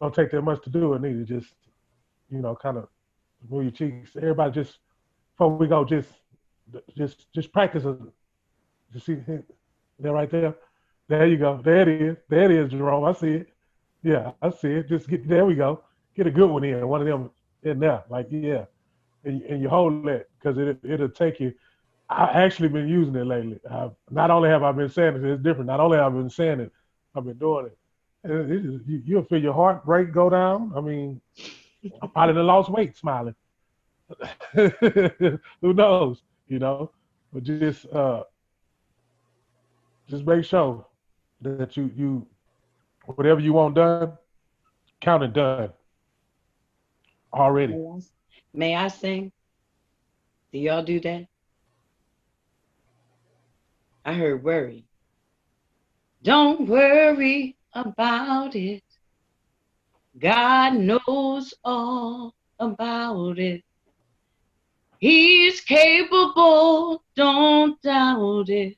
Don't take that much to do it. Neither just, you know, kind of move your cheeks. Everybody, just before we go, just practice. You see that right there? There you go. There it is. There it is, Jerome. I see it. Yeah, I see it. Just get there. We go. Get a good one in. One of them in there. Like, yeah, and you hold that because it'll take you. I actually been using it lately. Not only have I been saying it, it's different. Not only have I been saying it, I've been doing it. And you'll feel your heart rate go down. I mean, I probably done lost weight smiling. Who knows? You know, but just make sure that you whatever you want done, count it done already. May I sing? Do y'all do that? I heard worry. Don't worry about it. God knows all about it. He's capable, don't doubt it.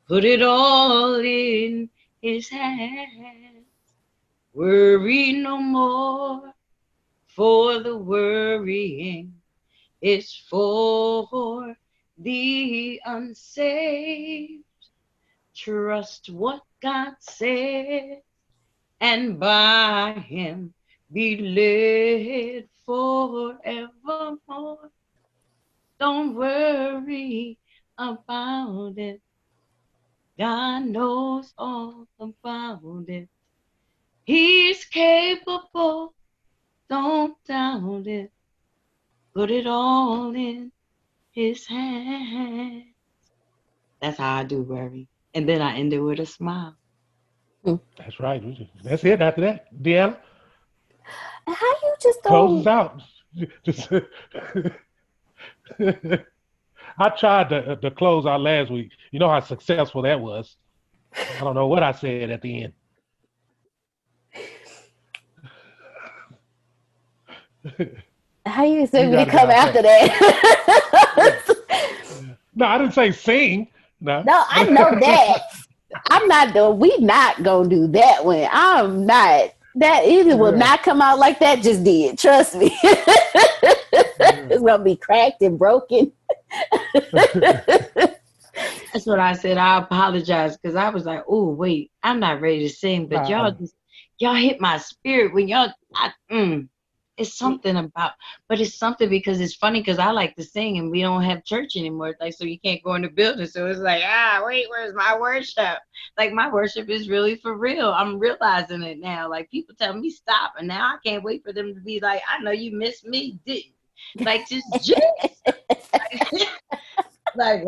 Put it all in his hands. Worry no more, for the worrying is for the unsaved. Trust what God said, and by him be led forevermore. Don't worry about it. God knows all about it. He's capable, don't doubt it. Put it all in his hands. That's how I do worry. And then I end it with a smile. That's right. That's it. After that, Deanna, How you just close us don't? out. Just I tried to close out last week. You know how successful that was. I don't know what I said at the end. How you expect You me to got to get come out after there. that? No, I didn't say sing. No. No, I know that. I'm not doing. We not gonna do that one. I'm not. That either will not come out like that. Just did. Trust me. It's gonna be cracked and broken. That's what I said. I apologize because I was like, oh, wait, I'm not ready to sing. But y'all hit my spirit when y'all, it's something about, but it's something because it's funny because I like to sing and we don't have church anymore. Like, so you can't go in the building. So it's like, wait, where's my worship? Like, my worship is really for real. I'm realizing it now. Like, people tell me stop. And now I can't wait for them to be like, I know you missed me, didn't you? Like, just like,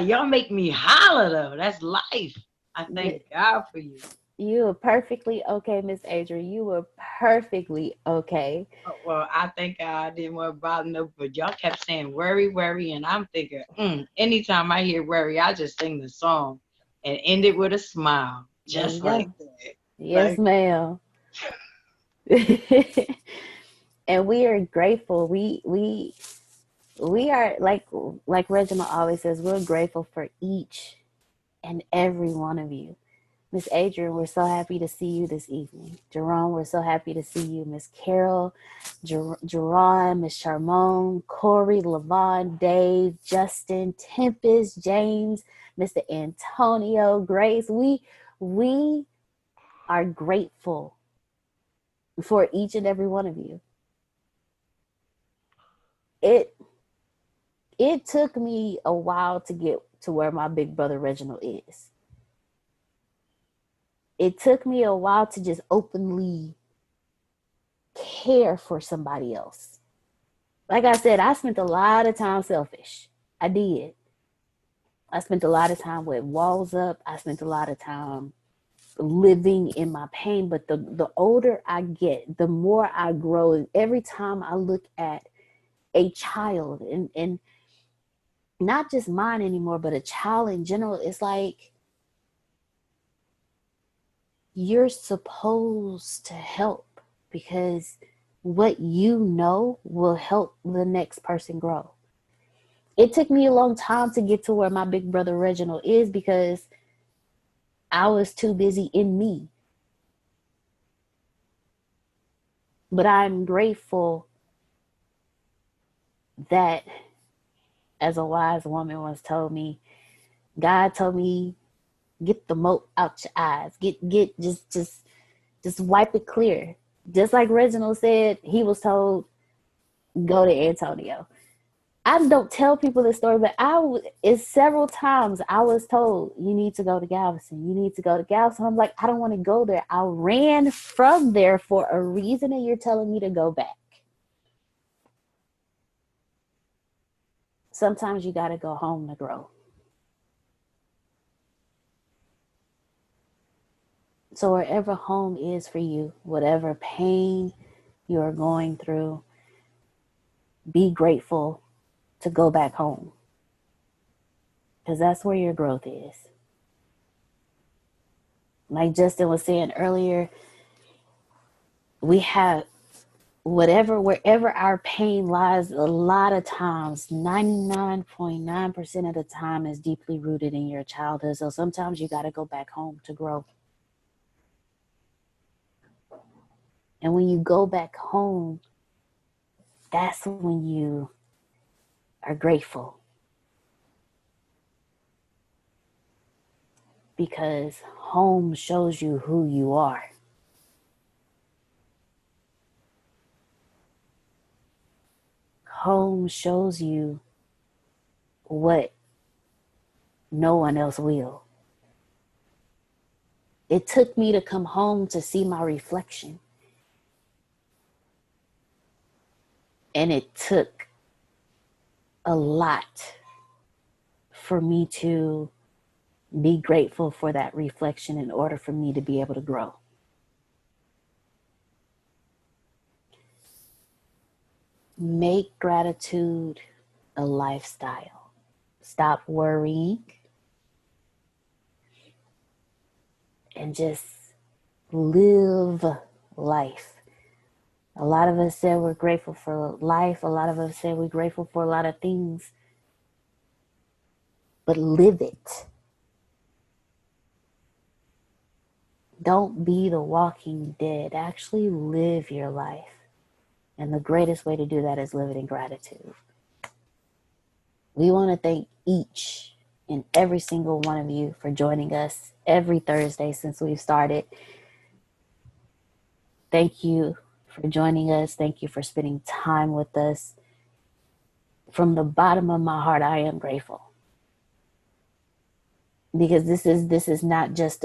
y'all make me holler though. That's life. I thank God for you. You were perfectly okay, Miss Adrian. You were perfectly okay. Oh, well, I think I didn't want to bother no, but y'all kept saying worry, and I'm thinking, anytime I hear worry, I just sing the song and end it with a smile, just like that. Yes, ma'am. And we are grateful. We are like Reginald always says, we're grateful for each and every one of you. Miss Adrian, we're so happy to see you this evening. Jerome, we're so happy to see you. Miss Carol, Jerron, Miss Charmone, Corey, Levon, Dave, Justin, Tempest, James, Mr. Antonio, Grace. We are grateful for each and every one of you. It took me a while to get to where my big brother Reginald is. It took me a while to just openly care for somebody else. Like I said, I spent a lot of time selfish. I did. I spent a lot of time with walls up. I spent a lot of time living in my pain. But the older I get, the more I grow. And every time I look at a child, and not just mine anymore, but a child in general, it's like you're supposed to help, because what you know will help the next person grow. It took me a long time to get to where my big brother Reginald is, because I was too busy in me. But I'm grateful that, as a wise woman once told me, God told me, get the mote out your eyes. Just wipe it clear. Just like Reginald said, he was told, go to Antonio. I don't tell people this story, but it's several times I was told, you need to go to Galveston. You need to go to Galveston. I'm like, I don't want to go there. I ran from there for a reason, and you're telling me to go back. Sometimes you got to go home to grow. So wherever home is for you, whatever pain you're going through, be grateful to go back home, because that's where your growth is. Like Justin was saying earlier, we have wherever our pain lies, a lot of times, 99.9% of the time, is deeply rooted in your childhood. So sometimes you got to go back home to grow. And when you go back home, that's when you are grateful, because home shows you who you are. Home shows you what no one else will. It took me to come home to see my reflection. And it took a lot for me to be grateful for that reflection in order for me to be able to grow. Make gratitude a lifestyle. Stop worrying and just live life. A lot of us said we're grateful for life. A lot of us said we're grateful for a lot of things. But live it. Don't be the walking dead. Actually live your life. And the greatest way to do that is live it in gratitude. We want to thank each and every single one of you for joining us every Thursday since we've started. Thank you for joining us. Thank you for spending time with us. From the bottom of my heart, I am grateful. Because this is not just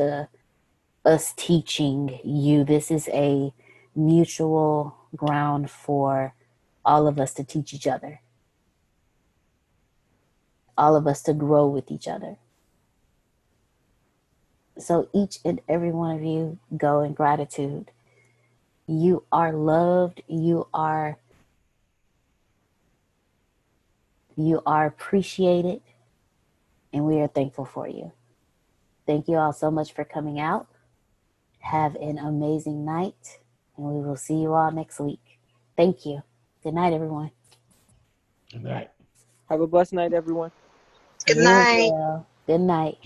us teaching you. This is a mutual ground for all of us to teach each other. All of us to grow with each other. So each and every one of you, go in gratitude. You are loved. You are appreciated. And we are thankful for you. Thank you all so much for coming out. Have an amazing night. And we will see you all next week. Thank you. Good night, everyone. Good night. Have a blessed night, everyone. Good night. Good night.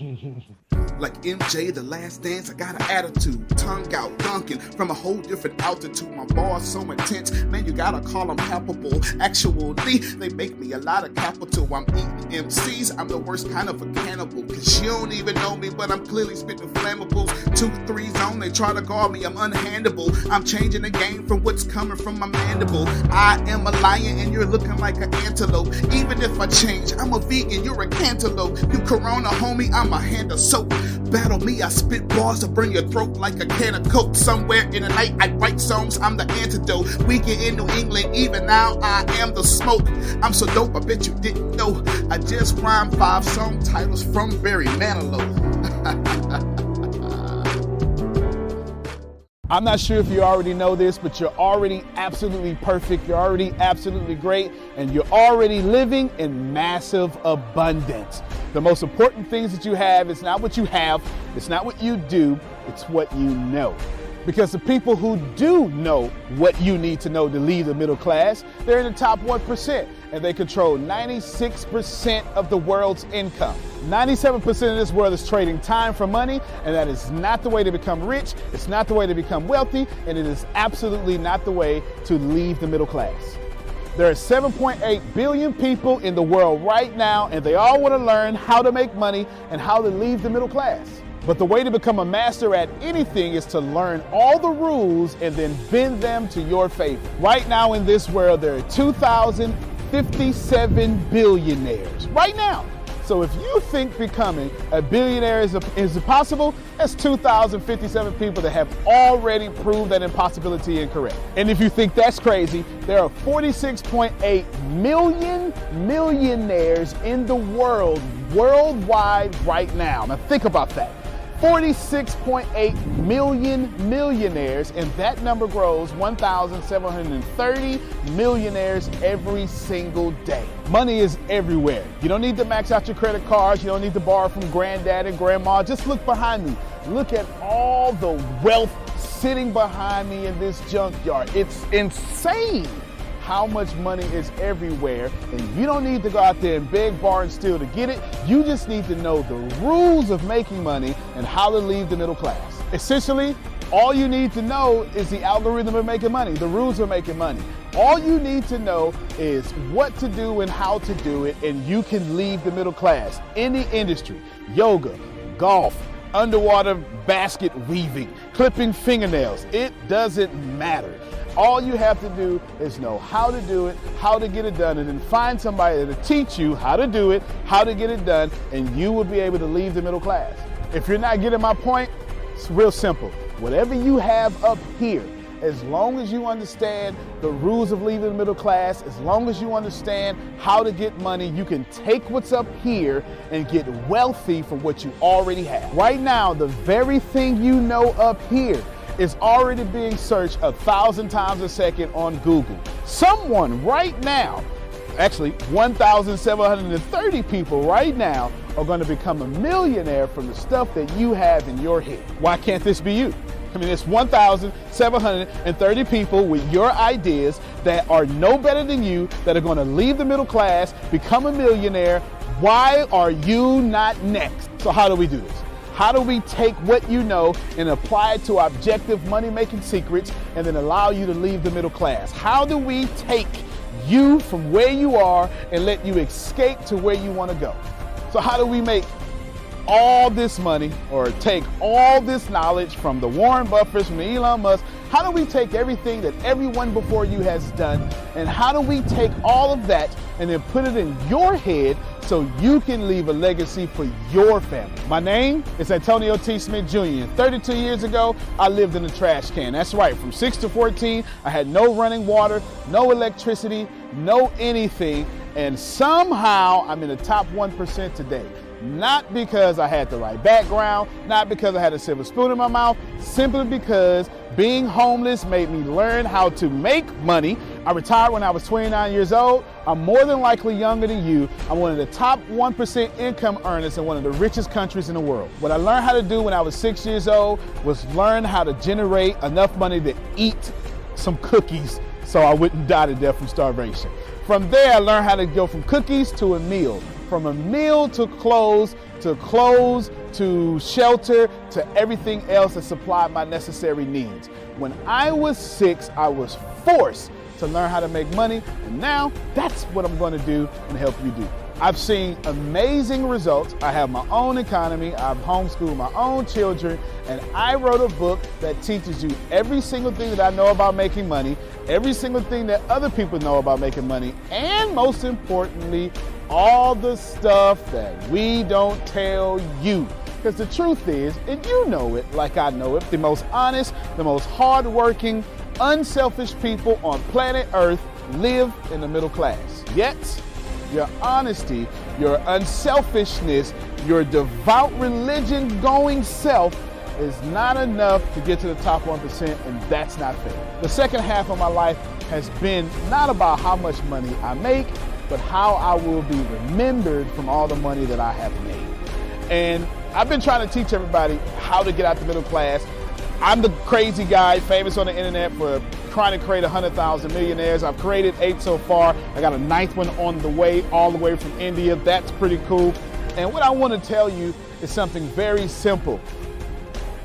Like MJ, The Last Dance, I got an attitude. Tongue out, dunking from a whole different altitude. My bars so intense, man, you gotta call them palpable. Actually, they make me a lot of capital. I'm eating MCs, I'm the worst kind of a cannibal. Cause you don't even know me, but I'm clearly spitting flammables. 2-3 zone, they try to guard me, I'm unhandable. I'm changing the game from what's coming from my mandible. I am a lion and you're looking like an antelope. Even if I change, I'm a vegan, you're a cantaloupe. You corona, homie, I'm a hand of soap. battle me, I spit bars to burn your throat like a can of Coke. Somewhere in the night, I write songs, I'm the antidote. Weekend in New England, even now, I am the smoke. I'm so dope, I bet you didn't know. I just rhymed 5 song titles from Barry Manilow. I'm not sure if you already know this, but you're already absolutely perfect. You're already absolutely great, and you're already living in massive abundance. The most important things that you have is not what you have, it's not what you do, it's what you know. Because the people who do know what you need to know to lead the middle class, they're in the top 1%, and they control 96% of the world's income. 97% of this world is trading time for money, and that is not the way to become rich, it's not the way to become wealthy, and it is absolutely not the way to leave the middle class. There are 7.8 billion people in the world right now, and they all want to learn how to make money and how to leave the middle class. But the way to become a master at anything is to learn all the rules and then bend them to your favor. Right now in this world, there are 2,057 billionaires. Right now. So if you think becoming a billionaire is impossible, that's 2,057 people that have already proved that impossibility incorrect. And if you think that's crazy, there are 46.8 million millionaires in the world, worldwide right now. Now think about that. 46.8 million millionaires, and that number grows 1,730 millionaires every single day. Money is everywhere. You don't need to max out your credit cards. You don't need to borrow from granddad and grandma. Just look behind me. Look at all the wealth sitting behind me in this junkyard. It's insane how much money is everywhere, and you don't need to go out there and beg, borrow, and steal to get it. You just need to know the rules of making money and how to leave the middle class. Essentially, all you need to know is the algorithm of making money, the rules of making money. All you need to know is what to do and how to do it, and you can leave the middle class. Any industry, yoga, golf, underwater basket weaving, clipping fingernails, it doesn't matter. All you have to do is know how to do it, how to get it done, and then find somebody to teach you how to do it, how to get it done, and you will be able to leave the middle class. If you're not getting my point, it's real simple. Whatever you have up here, as long as you understand the rules of leaving the middle class, as long as you understand how to get money, you can take what's up here and get wealthy from what you already have. Right now, the very thing you know up here is already being searched 1,000 times a second on Google. Someone right now, actually 1,730 people right now are going to become a millionaire from the stuff that you have in your head. Why can't this be you? I mean, it's 1,730 people with your ideas that are no better than you, that are going to leave the middle class, become a millionaire. Why are you not next? So how do we do this? How do we take what you know and apply it to objective money-making secrets and then allow you to leave the middle class? How do we take you from where you are and let you escape to where you want to go? So how do we make all this money or take all this knowledge from the Warren Buffetts, from the Elon Musk? How do we take everything that everyone before you has done, and how do we take all of that and then put it in your head so you can leave a legacy for your family? My name is Antonio T. Smith Jr. 32 years ago, I lived in a trash can. That's right, from 6 to 14, I had no running water, no electricity, no anything, and somehow I'm in the top 1% today. Not because I had the right background, not because I had a silver spoon in my mouth, simply because being homeless made me learn how to make money. I retired when I was 29 years old. I'm more than likely younger than you. I'm one of the top 1% income earners in one of the richest countries in the world. What I learned how to do when I was 6 years old was learn how to generate enough money to eat some cookies so I wouldn't die to death from starvation. From there, I learned how to go from cookies to a meal. From a meal to clothes to shelter to everything else that supplied my necessary needs. When I was 6, I was forced to learn how to make money, and now that's what I'm going to do and help you do. I've seen amazing results. I have my own economy. I've homeschooled my own children, and I wrote a book that teaches you every single thing that I know about making money, every single thing that other people know about making money, and most importantly, all the stuff that we don't tell you. Because the truth is, and you know it like I know it, the most honest, the most hardworking, unselfish people on planet Earth live in the middle class. Yet, your honesty, your unselfishness, your devout religion-going self is not enough to get to the top 1%, and that's not fair. The second half of my life has been not about how much money I make, but how I will be remembered from all the money that I have made. And I've been trying to teach everybody how to get out the middle class. I'm the crazy guy, famous on the internet for trying to create 100,000 millionaires. I've created 8 so far. I got a 9th one on the way, all the way from India. That's pretty cool. And what I want to tell you is something very simple.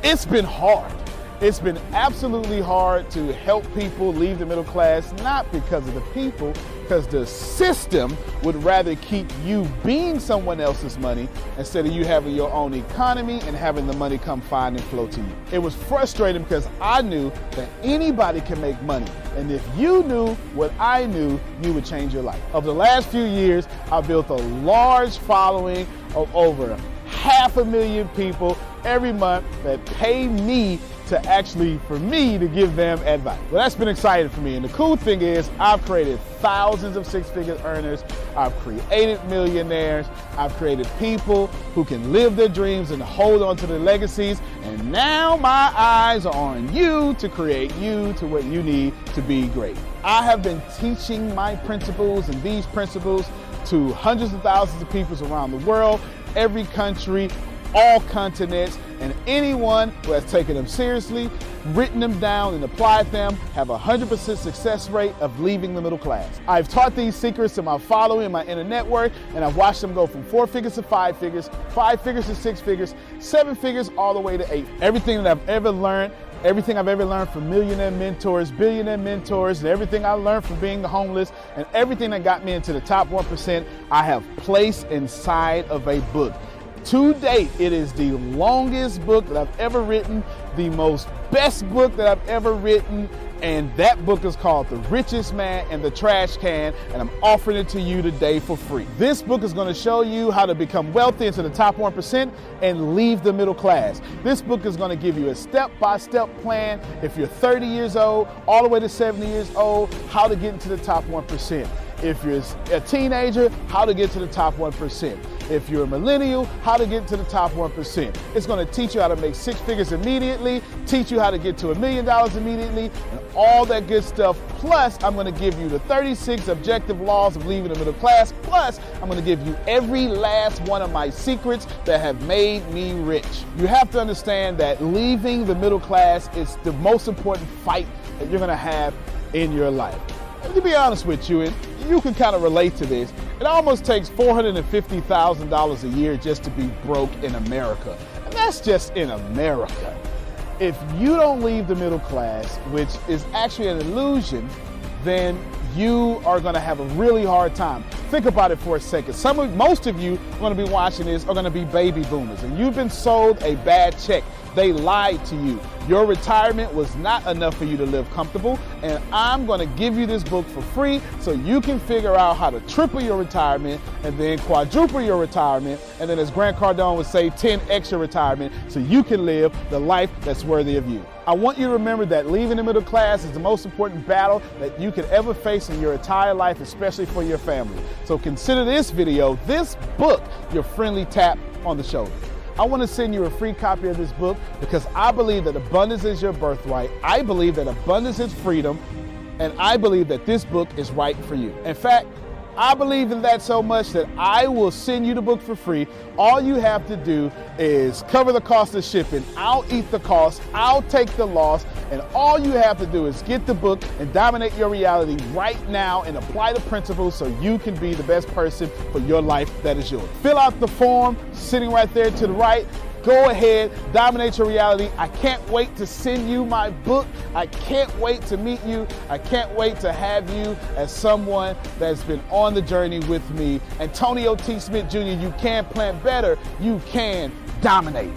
It's been hard. It's been absolutely hard to help people leave the middle class, not because of the people, because the system would rather keep you being someone else's money instead of you having your own economy and having the money come find and flow to you. It was frustrating because I knew that anybody can make money. And if you knew what I knew, you would change your life. Over the last few years, I've built a large following of over 500,000 people every month that pay me for me to give them advice. Well, that's been exciting for me. And the cool thing is I've created thousands of six-figure earners. I've created millionaires. I've created people who can live their dreams and hold on to their legacies. And now my eyes are on you to create you to what you need to be great. I have been teaching my principles and these principles to hundreds of thousands of people around the world, every country, all continents, and anyone who has taken them seriously, written them down, and applied them have a 100% success rate of leaving the middle class. I've taught these secrets to my following, my inner network, and I've watched them go from 4 figures to 5 figures, 5 figures to 6 figures, 7 figures, all the way to 8. Everything that I've ever learned from millionaire mentors, billionaire mentors, and everything I learned from being homeless, and everything that got me into the top 1%, I have placed inside of a book. To date, it is the longest book that I've ever written, the most best book that I've ever written, and that book is called The Richest Man in the Trash Can, and I'm offering it to you today for free. This book is going to show you how to become wealthy into the top 1% and leave the middle class. This book is going to give you a step-by-step plan if you're 30 years old, all the way to 70 years old, how to get into the top 1%. If you're a teenager, how to get to the top 1%. If you're a millennial, how to get to the top 1%. It's going to teach you how to make 6 figures immediately, teach you how to get to $1 million immediately, and all that good stuff. Plus, I'm going to give you the 36 objective laws of leaving the middle class. Plus, I'm going to give you every last one of my secrets that have made me rich. You have to understand that leaving the middle class is the most important fight that you're going to have in your life. And to be honest with you, and you can kind of relate to this, it almost takes $450,000 a year just to be broke in America. And that's just in America. If you don't leave the middle class, which is actually an illusion, then you are going to have a really hard time. Think about it for a second. Most of you going to be watching this are going to be baby boomers, and you've been sold a bad check. They lied to you. Your retirement was not enough for you to live comfortable, and I'm going to give you this book for free so you can figure out how to triple your retirement and then quadruple your retirement, and then as Grant Cardone would say, 10x your retirement so you can live the life that's worthy of you. I want you to remember that leaving the middle class is the most important battle that you could ever face in your entire life, especially for your family. So consider this video, this book, your friendly tap on the shoulder. I want to send you a free copy of this book because I believe that abundance is your birthright. I believe that abundance is freedom, and I believe that this book is right for you. In fact, I believe in that so much that I will send you the book for free. All you have to do is cover the cost of shipping. I'll eat the cost. I'll take the loss. And all you have to do is get the book and dominate your reality right now and apply the principles so you can be the best person for your life that is yours. Fill out the form sitting right there to the right. Go ahead, dominate your reality. I can't wait to send you my book. I can't wait to meet you. I can't wait to have you as someone that's been on the journey with me. Antonio T. Smith Jr., you can plan better. You can dominate.